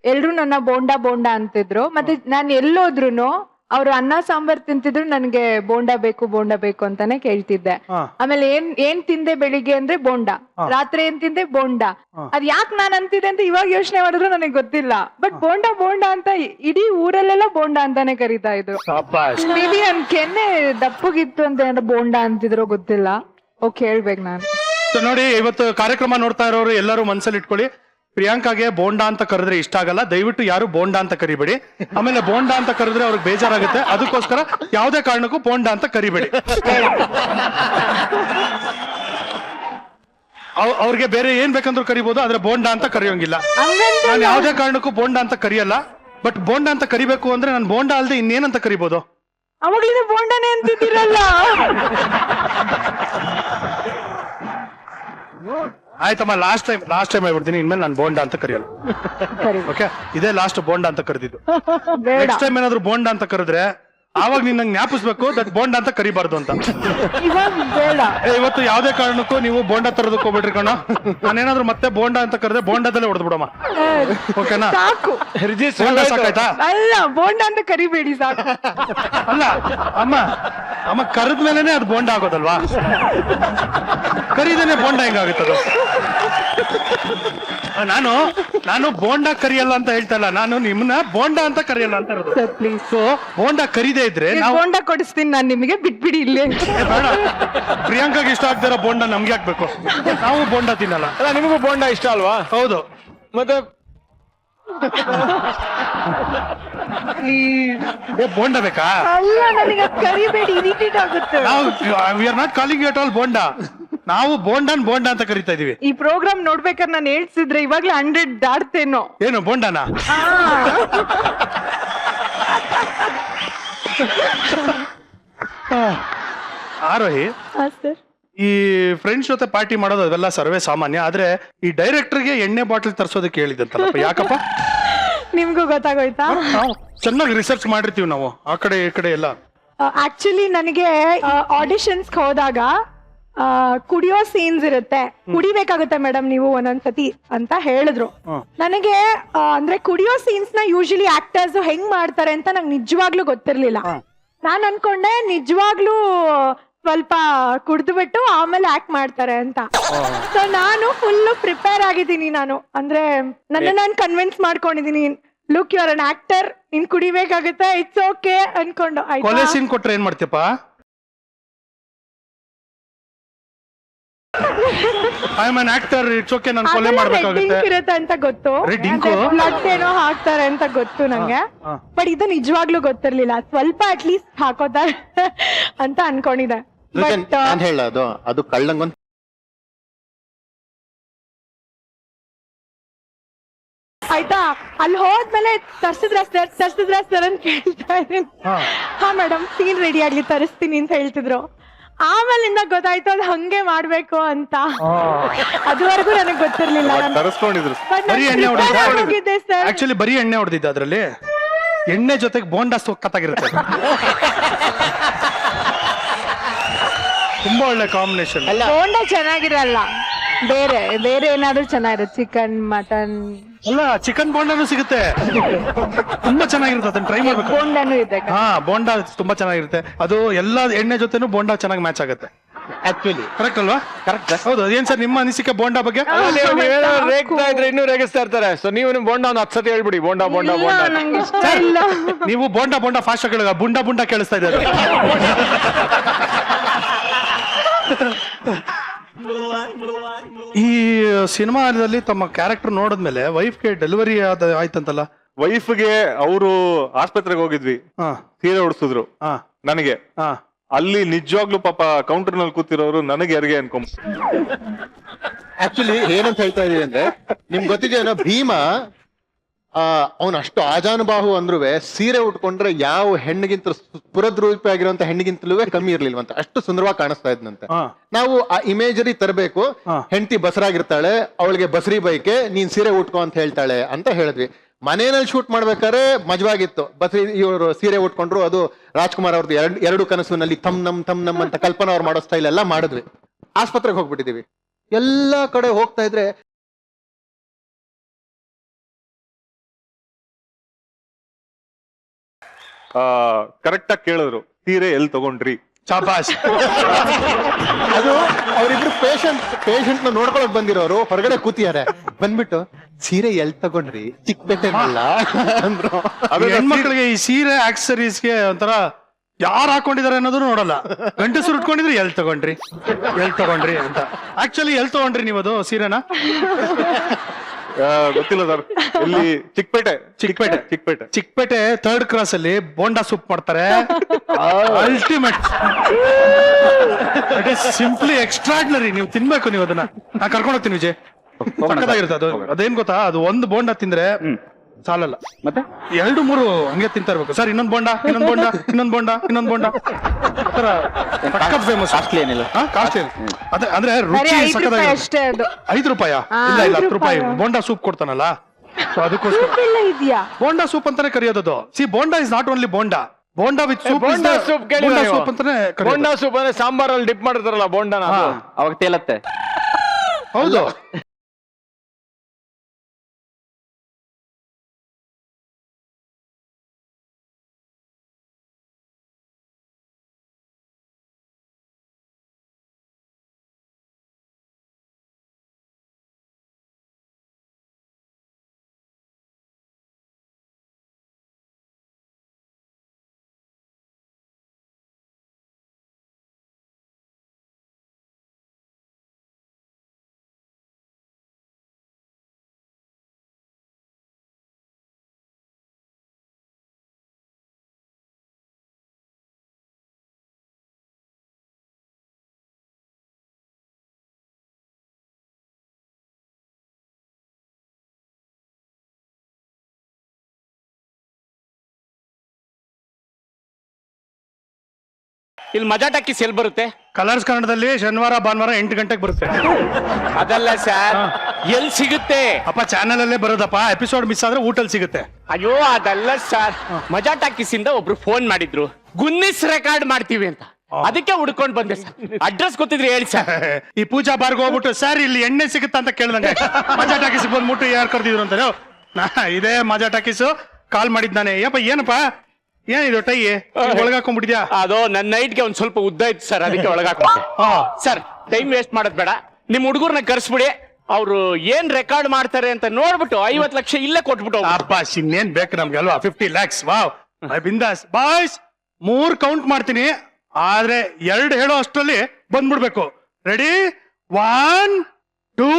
ಎಲ್ರು ನನ್ನ ಬೋಂಡ ಬೋಂಡ ಅಂತಿದ್ರು. ಮತ್ತೆ ನಾನು ಎಲ್ಲೋದ್ರು ಅವ್ರು ಅನ್ನ ಸಾಂಬಾರ್ ತಿಂತಿದ್ರು ನನ್ಗೆ ಬೋಂಡ ಬೇಕು ಅಂತಾನೆ ಕೇಳ್ತಿದ್ದೆ. ಹಾ. ಆಮೇಲೆ ಏನ್ ತಿಂದೆ ಬೆಳಿಗ್ಗೆ ಅಂದ್ರೆ ಬೋಂಡ, ರಾತ್ರಿ ಏನ್ ತಿಂದೆ ಬೋಂಡ. ಅದ್ ಯಾಕೆ ನಾನ್ ಅಂತಿದ್ದೆ ಅಂತ ಇವಾಗ ಯೋಚನೆ ಮಾಡಿದ್ರು ನನಗೆ ಗೊತ್ತಿಲ್ಲ. ಬಟ್ ಬೋಂಡ ಅಂತ ಇಡೀ ಊರಲ್ಲೆಲ್ಲ ಬೋಂಡ ಅಂತಾನೆ ಕರೀತಾ ಇದ್ರು. ಮೇ ಬಿ ನನ್ ಕೆನ್ನೆ ದಪ್ಪಗಿತ್ತು ಅಂತ ಏನಾದ್ರು ಬೋಂಡ ಅಂತಿದ್ರು ಗೊತ್ತಿಲ್ಲ. ಓಕೆ, ಹೇಳ್ಬೇಕು ನಾನು. So ನೋಡಿ, ಇವತ್ತು ಕಾರ್ಯಕ್ರಮ ನೋಡ್ತಾ ಇರೋರು ಎಲ್ಲರೂ ಮನ್ಸಲ್ಲಿ ಇಟ್ಕೊಳ್ಳಿ, ಪ್ರಿಯಾಂಕಾಗೆ ಬೋಂಡಾ ಅಂತ ಕರೆದ್ರೆ ಇಷ್ಟ ಆಗಲ್ಲ. ದಯವಿಟ್ಟು ಯಾರು ಬೋಂಡಾ ಅಂತ ಕರಿಬೇಡಿ. ಆಮೇಲೆ ಬೋಂಡಾ ಅಂತ ಕರೆದ್ರೆ ಅವ್ರಿಗೆ ಬೇಜಾರಾಗುತ್ತೆ. ಅದಕ್ಕೋಸ್ಕರ ಯಾವುದೇ ಕಾರಣಕ್ಕೂ ಬೋಂಡಾ ಅಂತ ಕರಿಬೇಡಿ. ಅವ್ರಿಗೆ ಬೇರೆ ಏನ್ ಬೇಕಂದ್ರೂ ಕರಿಬಹುದು, ಆದ್ರೆ ಬೋಂಡಾ ಅಂತ ಕರೆಯೋಂಗಿಲ್ಲ. ನಾನು ಯಾವುದೇ ಕಾರಣಕ್ಕೂ ಬೋಂಡಾ ಅಂತ ಕರಿಯಲ್ಲ. ಬಟ್ ಬೋಂಡಾ ಅಂತ ಕರಿಬೇಕು ಅಂದ್ರೆ ನಾನು ಬೋಂಡಾ ಅಲ್ದೆ ಇನ್ನೇನಂತ ಕರಿಬಹುದು? ಅವಾಗ್ಲಿಂದ ಬೋಂಡನೇ ಅಂತಿದ್ದೀರಲ್ಲ. ಆಯ್ತಮ್ಮ, ಲಾಸ್ಟ್ ಟೈಮ್ ಹೇಳ್ಬಿಡ್ತೀನಿ, ಇನ್ಮೇಲೆ ನಾನು ಬೋಂಡಾ ಅಂತ ಕರೆಯಲ್ಲ. ಓಕೆ, ಇದೇ ಲಾಸ್ಟ್ ಬೋಂಡಾ ಅಂತ ಕರೆದಿದ್ದು. ಬೇಡ. ನೆಕ್ಸ್ಟ್ ಟೈಮ್ ಏನಾದ್ರು ಬೋಂಡಾ ಅಂತ ಕರೆದ್ರೆ ಆವಾಗ ನೀನ್ ನಂಗೆ ಜ್ಞಾಪಿಸ್ಬೇಕು ದಟ್ ಬೋಂಡಾ ಅಂತ ಕರಿಬಾರ್ದು ಅಂತ. ಇವಾಗ ಬೇಡ. ಇವತ್ತು ಯಾವುದೇ ಕಾರಣಕ್ಕೂ ನೀವು ಬೋಂಡಾ ತರೋದಕ್ಕೆ ಹೋಗ್ಬಿಟ್ರಿ ಕಣ. ನಾನೇನಾದ್ರು ಮತ್ತೆ ಬೋಂಡಾ ಅಂತ ಕರೆದ್ರೆ ಬೋಂಡಾದಲ್ಲೇ ಹೊಡೆದು ಬಿಡಮ್ಮ. ಓಕೆನಾ? ಸಾಕು. ಬೋಂಡಾ ಸಾಕಾಯ್ತಾ? ಅಲ್ಲ, ಬೋಂಡ ಅಂತ ಕರಿಬೇಡಿ, ಸಾಕು. ಅಲ್ಲ ಅಮ್ಮ ಕರೆದ್ಮೇಲೆನೆ ಅದು ಬೋಂಡಾ ಆಗೋದಲ್ವಾ? ಕರೀದೇನೆ ಬೋಂಡಾ ಹೆಂಗಾಗುತ್ತದು? ನಾನು ಬೋಂಡಾ ಕರಿಯಲ್ಲ ಅಂತ ಹೇಳ್ತಾ ಇಲ್ಲ, ನಾನು ನಿಮ್ನ ಬೋಂಡಾ ಅಂತ ಕರಿಯಲ್ಲ ಅಂತ ಇರೋದು. ಪ್ಲೀಸ್. ಸೊ ಬೋಂಡಾ ಕರೀದೇ ಇದ್ರೆ ನಾವು ಬೋಂಡ ಕೊಡಿಸ್ತೀನಿ ನಾನು ನಿಮಗೆ, ಬಿಟ್ಬಿಡಿ ಇಲ್ಲೇ. ಬೇಡ, ಪ್ರಿಯಾಂಕಾಗೆ ಇಷ್ಟ ಆಗ್ದಿರೋ ಬೋಂಡಾ ನಮ್ಗೆ ಹಾಕ್ಬೇಕು. ನಾವು ಬೋಂಡಾ ತಿನ್ನಲ್ಲ. ಅಲ್ಲ ನಿಮಗೂ ಬೋಂಡ ಇಷ್ಟ ಅಲ್ವಾ? ಹೌದು. ಮತ್ತೆ ಬೋಂಡಾ ಬೇಕಾ? ಅಲ್ಲ, ನನಗೆ ಅದ್ ಕರಿಬೇಡಿ, ಇರಿಟೇಟ್ ಆಗುತ್ತೆ. ನಾವು we are not calling you at all bonda. ನಾವು ಬೋಂಡಾ ಅಂತ ಕರಿತಾ ಇದೀವಿ. ಈ ಪ್ರೋಗ್ರಾಮ್ ನೋಡ್ಬೇಕಾದ್ರೆ ನಾನು ಹೇಳ್ಸಿದ್ರೆ ಇವಾಗ್ಲೇ 100 ದಾಟ್ತೇನೋ. ಏನು ಬೋಂಡಾನ? ಆರೋಹಿ, ಸರ್ ಈ ಫ್ರೆಂಡ್ಸ್ ಜೊತೆ ಪಾರ್ಟಿ ಮಾಡೋದು ಅದೆಲ್ಲ ಸರ್ವೇ ಸಾಮಾನ್ಯ. ಆದ್ರೆ ಈ ಡೈರೆಕ್ಟರ್ಗೆ ಎಣ್ಣೆ ಬಾಟಲ್ ತರಿಸೋದಕ್ಕೆ ಹೇಳಿದಂತಲ್ಲಪ್ಪ, ಯಾಕಪ್ಪ? ನಿಮ್ಗೂ ಗೊತ್ತಾಗೋಯ್ತಾ? ಚೆನ್ನಾಗಿ ರಿಸರ್ಚ್ ಮಾಡಿರ್ತೀವಿ ನಾವು ಆ ಕಡೆ ಈ ಕಡೆ ಎಲ್ಲ. ಆಕ್ಚುಲಿ ನನಗೆ ಆಡಿಷನ್ಸ್ ಹೋದಾಗ ಕುಡಿಯೋ ಸೀನ್ಸ್ ಇರುತ್ತೆ, ಕುಡಿಬೇಕಾಗುತ್ತೆ ಮೇಡಮ್ ನೀವು ಒಂದೊಂದ್ಸತಿ ಅಂತ ಹೇಳಿದ್ರು. ನನಗೆ ಅಂದ್ರೆ ಕುಡಿಯೋ ಸೀನ್ಸ್ ನ ಯೂಶಲಿ ಆಕ್ಟರ್ಸ್ ಹೆಂಗ್ ಮಾಡ್ತಾರೆ ಅಂತ ನಂಗೆ ನಿಜವಾಗ್ಲೂ ಗೊತ್ತಿರ್ಲಿಲ್ಲ. ನಾನ್ ಅನ್ಕೊಂಡೆ ನಿಜವಾಗ್ಲೂ ಸ್ವಲ್ಪ ಕುಡ್ದು ಬಿಟ್ಟು ಆಮೇಲೆ ಆಕ್ಟ್ ಮಾಡ್ತಾರೆ ಅಂತ. ಸೊ ನಾನು ಫುಲ್ ಪ್ರಿಪೇರ್ ಆಗಿದ್ದೀನಿ. ನಾನು ಅಂದ್ರೆ ನಾನು ಕನ್ವಿನ್ಸ್ ಮಾಡ್ಕೊಂಡಿದೀನಿ, look you are an actor, ನೀನ್ ಕುಡಿಬೇಕಾಗುತ್ತೆ, ಇಟ್ಸ್ ಓಕೆ ಅನ್ಕೊಂಡು. ಕೊಲೆ ಸೀನ್ ಕೊಟ್ರೆ ಏನ್ ಮಾಡ್ತೀಯಪ್ಪ? I am an actor, it's okay, ನಾನು ಕೊಲೆ ಮಾಡ್ಬೇಕಾಗುತ್ತೆ ಇರುತ್ತೆ ಅಂತ ಗೊತ್ತು, ಬ್ಲಡ್ ಏನೋ ಹಾಕ್ತಾರೆ ಅಂತ ಗೊತ್ತು ನಂಗೆ. ಬಟ್ ಇದು ನಿಜವಾಗ್ಲೂ ಗೊತ್ತಿರ್ಲಿಲ್ಲ. ಸ್ವಲ್ಪ ಅಟ್ ಲೀಸ್ಟ್ ಹಾಕೋತಾರೆ ಅಂತ ಅನ್ಕೊಂಡಿದ್ದೆ. ಬಟ್ ನಾನ್ ಹೇಳೋದು ಅದು ಕಳ್ಳಂಗೊಂದ್ ಆಯ್ತಾ, ಅಲ್ಲಿ ಹೋದ್ಮೇಲೆ ತರ್ಸಿದ್ರ ಸರ್ ಅಂತ ಕೇಳ್ತಾ ಇದೀನಿ. ಹಾ ಮೇಡಮ್ ಸೀನ್ ರೆಡಿ ಆಗ್ಲಿ ತರಿಸ್ತೀನಿ ಅಂತ ಹೇಳ್ತಿದ್ರು. ಆಮೇಲಿಂದ ಗೊತ್ತಾಯ್ತು ಅದು ಹಂಗೆ ಮಾಡ್ಬೇಕು ಅಂತ. ಅದುವರೆಗೂ ನನಗೆ ಗೊತ್ತಿರ್ಲಿಲ್ಲ. ತರಿಸ್ಕೊಂಡಿದ್ರು. ಬರೀ ಎಣ್ಣೆ ಹೊಡೆದಿದ್ದ? ಹೋಗಿದ್ದೆ ಸರ್. ಆಕ್ಚುಲಿ ಬರೀ ಎಣ್ಣೆ ಹೊಡೆದಿದ್ದ, ಅದ್ರಲ್ಲಿ ಎಣ್ಣೆ ಜೊತೆಗೆ ಬೋಂಡಾ ಸೊಕ್ಕತ್ತಾಗಿರುತ್ತೆ. ತುಂಬಾ ಒಳ್ಳೆ ಕಾಂಬಿನೇಷನ್. ಬೋಂಡ ಚೆನ್ನಾಗಿರಲ್ಲ, ಬೇರೆ ಬೇರೆ ಏನಾದ್ರು ಚೆನ್ನಾಗಿರುತ್ತೆ, ಚಿಕನ್ ಮಟನ್. ಅಲ್ಲ, ಚಿಕನ್ ಬೋಂಡಾನು ಸಿಗುತ್ತೆ, ತುಂಬಾ ಚೆನ್ನಾಗಿರುತ್ತೆ, ಅದನ್ನ ಟ್ರೈ ಮಾಡ್ಬೇಕು. ಬೋಂಡನು ಇದೆ. ಹಾ, ಬೋಂಡಾ ತುಂಬಾ ಚೆನ್ನಾಗಿರುತ್ತೆ. ಅದು ಎಲ್ಲಾ ಎಣ್ಣೆ ಜೊತೆನೂ ಬೋಂಡಾ ಚೆನ್ನಾಗಿ ಮ್ಯಾಚ್ ಆಗುತ್ತೆ. ಆಕ್ಚುಲಿ ಕರೆಕ್ಟ್ ಅಲ್ವಾ? ಕರೆಕ್ಟ್. ಹೌದು. ಏನ್ ಸರ್ ನಿಮ್ಮ ಅನಿಸಿಕೆ ಬೋಂಡಾ ಬಗ್ಗೆ? ರೇಗ್ತಾ ಇದ್ರೆ ಇನ್ನೂ ರೇಗಿಸ್ತಾ ಇರ್ತಾರೆ. ಸೊ ನೀವು ನಿಮ್ ಬೋಂಡಾ ಒಂದು 10 ಸತಿ ಹೇಳ್ಬಿಡಿ, ಬೋಂಡಾ ಬೋಂಡಾ ಬೋಂಡಾ. ನಂಗೆ ಇಷ್ಟ ಇಲ್ಲ. ನೀವು ಬೋಂಡಾ ಫಾಸ್ಟ್ ಕೇಳಿದ ಬುಂಡಾ ಕೇಳಿಸ್ತಾ ಇದ್ದಾರೆ. ಈ ಸಿನಿಮಾದಲ್ಲಿ ತಮ್ಮ ಕ್ಯಾರೆಕ್ಟರ್ ನೋಡಿದ್ಮೇಲೆ ವೈಫ್ಗೆ ಡೆಲಿವರಿ ಆಯ್ತಂತಲ್ಲ? ವೈಫ್ಗೆ ಅವರು ಆಸ್ಪತ್ರೆಗೆ ಹೋಗಿದ್ವಿ, ಹಾ ಸೀರೆ ಉಡ್ಸಿದ್ರು ಹಾ ನನಗೆ. ಹಾ ಅಲ್ಲಿ ನಿಜವಾಗ್ಲೂ ಪಾಪ ಕೌಂಟರ್ ನಲ್ಲಿ ಕೂತಿರೋರು ನನಗೆ ಹೆರಿಗೆ ಅನ್ಕೊಂಡ್. ಆಕ್ಚುಲಿ ಏನಂತ ಹೇಳ್ತಾ ಇದೀವಿ ಅಂದ್ರೆ, ನಿಮ್ಗೆ ಗೊತ್ತಿದೆಯೇನೋ ಭೀಮ ಅವನು ಅಷ್ಟು ಆಜಾನುಬಾಹು ಅಂದ್ರೂ ಸೀರೆ ಉಟ್ಕೊಂಡ್ರೆ ಯಾವ ಹೆಣ್ಣಿಗಿಂತ ಪುರದ್ರೂಪಿ ಆಗಿರುವಂತ ಹೆಣ್ಣಿಗಿಂತಲೂ ಕಮ್ಮಿ ಇರ್ಲಿಲ್ವಂತ, ಅಷ್ಟು ಸುಂದರವಾಗಿ ಕಾಣಿಸ್ತಾ ಇದ್ನಂತೆ. ನಾವು ಆ ಇಮೇಜರಿ ತರಬೇಕು. ಹೆಂಡತಿ ಬಸರಾಗಿರ್ತಾಳೆ, ಅವಳಿಗೆ ಬಸರಿ ಬೈಕೆ, ನೀನ್ ಸೀರೆ ಉಟ್ಕೋ ಅಂತ ಹೇಳ್ತಾಳೆ ಅಂತ ಹೇಳಿದ್ವಿ. ಮನೆಯಲ್ಲಿ ಶೂಟ್ ಮಾಡ್ಬೇಕಾದ್ರೆ ಮಜವಾಗಿತ್ತು. ಬಸರಿ ಇವರು ಸೀರೆ ಉಟ್ಕೊಂಡ್ರು, ಅದು ರಾಜ್ಕುಮಾರ್ ಅವ್ರದ್ದು ಎರಡು ಕನಸಿನಲ್ಲಿ ತಮ್ ನಮ್ ಅಂತ ಕಲ್ಪನಾ ಅವ್ರು ಮಾಡೋ ಸ್ಟೈಲ್ ಎಲ್ಲ ಮಾಡಿದ್ವಿ. ಆಸ್ಪತ್ರೆಗೆ ಹೋಗ್ಬಿಟ್ಟಿದೀವಿ. ಎಲ್ಲಾ ಕಡೆ ಹೋಗ್ತಾ ಇದ್ರೆ ಕರೆಕ್ಟ್ ಆಗಿ ಕೇಳಿದ್ರು, ಸೀರೆ ಎಲ್ಲಿ ತಗೊಂಡ್ರಿ? ಶಾಬಾಷ್. ಅದು ಅವರಿಬ್ರು ಪೇಷಂಟ್ ನ ನೋಡ್ಕೊಳಕ್ ಬಂದಿರೋರು ಹೊರಗಡೆ ಕೂತಿದ್ದಾರೆ. ಬಂದ್ಬಿಟ್ಟು ಸೀರೆ ಎಲ್ ತಗೊಂಡ್ರಿ, ಚಿಕ್ಕಪೇಟೆನಲ್ಲ ಅಂದ್ರು. ಹೆಣ್ಮಕ್ಳಿಗೆ ಈ ಸೀರೆ ಆಕ್ಸರೀಸ್ಗೆ ಒಂಥರ ಯಾರು ಹಾಕೊಂಡಿದಾರೆ ಅನ್ನೋದು ನೋಡಲ್ಲ. ಗಂಡಸರು ಉಟ್ಕೊಂಡಿದ್ರೆ ಎಲ್ ತಗೊಂಡ್ರಿ ಅಂತ. ಆಕ್ಚುಲಿ ಎಲ್ ತಗೊಂಡ್ರಿ ನೀವು ಅದು ಸೀರೆನ? ಗೊತ್ತಿಲ್ಲ ಸರ್. ಇಲ್ಲಿ ಚಿಕ್ಕಪೇಟೆ 3rd ಕ್ರಾಸ್ ಅಲ್ಲಿ ಬೋಂಡಾ ಸೂಪ್ ಮಾಡ್ತಾರೆ. Ultimate, it is simply extraordinary. ನೀವು ತಿನ್ಬೇಕು, ನೀವು ಅದನ್ನ. ನಾ ಕರ್ಕೊಂಡು ಹೋಗ್ತೀನಿ ವಿಜಯ್. ಸಕ್ಕತ್ತಾಗಿರುತ್ತೆ ಅದು. ಅದೇನ್ ಗೊತ್ತಾ, ಅದು ಒಂದು ಬೋಂಡಾ ತಿಂದ್ರೆ ಸಾಲಲ್ಲ, ಮತ್ತೆ 2-3 ಹಂಗೆ ತಿಂತಾ ಇರ್ಬೇಕು. ಸರ್ ಇನ್ನೊಂದ್ ಬೋಂಡಾ ಫೇಮಸ್. ಕಾಸ್ಟ್ಲಿ ಏನಿಲ್ಲ. ಕಾಸ್ಟ್ಲಿ ಅದೇ, ಅಂದ್ರೆ ರುಚಿ ಸಕ್ಕತ್ತಾಗಿ. ಅಷ್ಟೇ ಅದು. 5 ರೂಪಾಯ? ಇಲ್ಲ 10 ರೂಪಾಯಿ ಬೋಂಡಾ ಸೂಪ್ ಕೊಡ್ತಾನಲ್ಲ, ಸೊ ಅದಕ್ಕೋಸ್ಕರ ಇಲ್ಲ ಇದೆಯಾ ಬೋಂಡಾ ಸೂಪ್ ಅಂತಾನೆ ಕರೆಯೋದು. C bonda is not only bonda with soup. Bonda soup bonda soup ಅಂತಾನೆ ಕರೆಯೋದು. ಬೋಂಡಾ ಸೂಪ್ ಅಂದ್ರೆ ಸಾಂಬಾರಲ್ಲಿ ಡಿಪ್ ಮಾಡಿರ್ತಾರಲ್ಲ ಬೋಂಡಾನ, ಅವಾಗ ತೇಲತ್ತೆ. ಹೌದು. ಇಲ್ಲಿ ಮಜಾ ಟಾಕೀಸ್ ಎಲ್ಲಿ ಬರುತ್ತೆ? ಕಲರ್ಸ್ ಕನ್ನಡದಲ್ಲಿ ಶನಿವಾರ ಭಾನುವಾರ 8 ಗಂಟೆಗೆ ಬರುತ್ತೆ. ಅದಲ್ಲ ಸರ್, ಎಲ್ಲಿ ಸಿಗುತ್ತೆ? ಅಪ್ಪ ಚಾನಲ್ ಅಲ್ಲೇ ಬರೋದಪ್ಪ. ಎಪಿಸೋಡ್ ಮಿಸ್ ಆದ್ರೆ ಊಟಲ್ ಸಿಗುತ್ತೆ. ಅಯ್ಯೋ ಅದಲ್ಲ ಸರ್, ಮಜಾ ಟಾಕೀಸ್ ಇಂದ ಒಬ್ರು ಫೋನ್ ಮಾಡಿದ್ರು, ಗುನ್ನಿಸ್ ರೆಕಾರ್ಡ್ ಮಾಡ್ತೀವಿ ಅಂತ. ಅದಕ್ಕೆ ಹುಡ್ಕೊಂಡ್ ಬಂದೆ ಸರ್. ಅಡ್ರೆಸ್ ಗೊತ್ತಿದ್ರೆ ಹೇಳಿ ಸರ್. ಈ ಪೂಜಾ ಬಾರ್ಗೆ ಹೋಗ್ಬಿಟ್ಟು ಸರ್ ಇಲ್ಲಿ ಎಣ್ಣೆ ಸಿಗುತ್ತಾ ಅಂತ ಕೇಳ್ದಂಗೆ ಮಜಾ ಟಾಕೀಸ್ ಬಂದ್ಬಿಟ್ಟು ಯಾರು ಕರ್ದಿದ್ರು ಅಂತಾರೆ. ಇದೇ ಮಜಾ ಟಾಕೀಸ್ ಕಾಲ್ ಮಾಡಿದ್ದಾನೆ. ಯಪ್ಪ ಏನಪ್ಪ ಏನಿದು ಟೈ ಒಳಗಾಕೊಂಡ್ಬಿಟ್ಟಿದ್ಯಾ? ಅದು ನನ್ನ ನೈಟ್ಗೆ ಒಂದ್ ಸ್ವಲ್ಪ ಉದ್ದ ಇತ್ತು ಸರ್, ಅದಕ್ಕೆ ಒಳಗಾಕೊಂಡೆ. ಸರ್ ಟೈಮ್ ವೇಸ್ಟ್ ಮಾಡೋದ್ ಬೇಡ, ನಿಮ್ ಹುಡುಗರ್ನ ಕರ್ಸ್ಬಿಡಿ. ಅವ್ರು ಏನ್ ರೆಕಾರ್ಡ್ ಮಾಡ್ತಾರೆ ಅಂತ ನೋಡ್ಬಿಟ್ಟು 50 ಲಕ್ಷ ಇಲ್ಲೇ ಕೊಟ್ಬಿಟ್ಟು ಅಪ್ಪ ಇನ್ನೇನ್ ಬೇಕು ನಮ್ಗೆ ಅಲ್ವಾ? 50 lakhs. ವಾವ್ ಬಿಂದಾಸ್ ಬಾಯ್ಸ್. 3 ಕೌಂಟ್ ಮಾಡ್ತೀನಿ, ಆದ್ರೆ 2 ಹೇಳೋ ಅಷ್ಟರಲ್ಲಿ ಬಂದ್ಬಿಡ್ಬೇಕು. ರೆಡಿ? 1 2.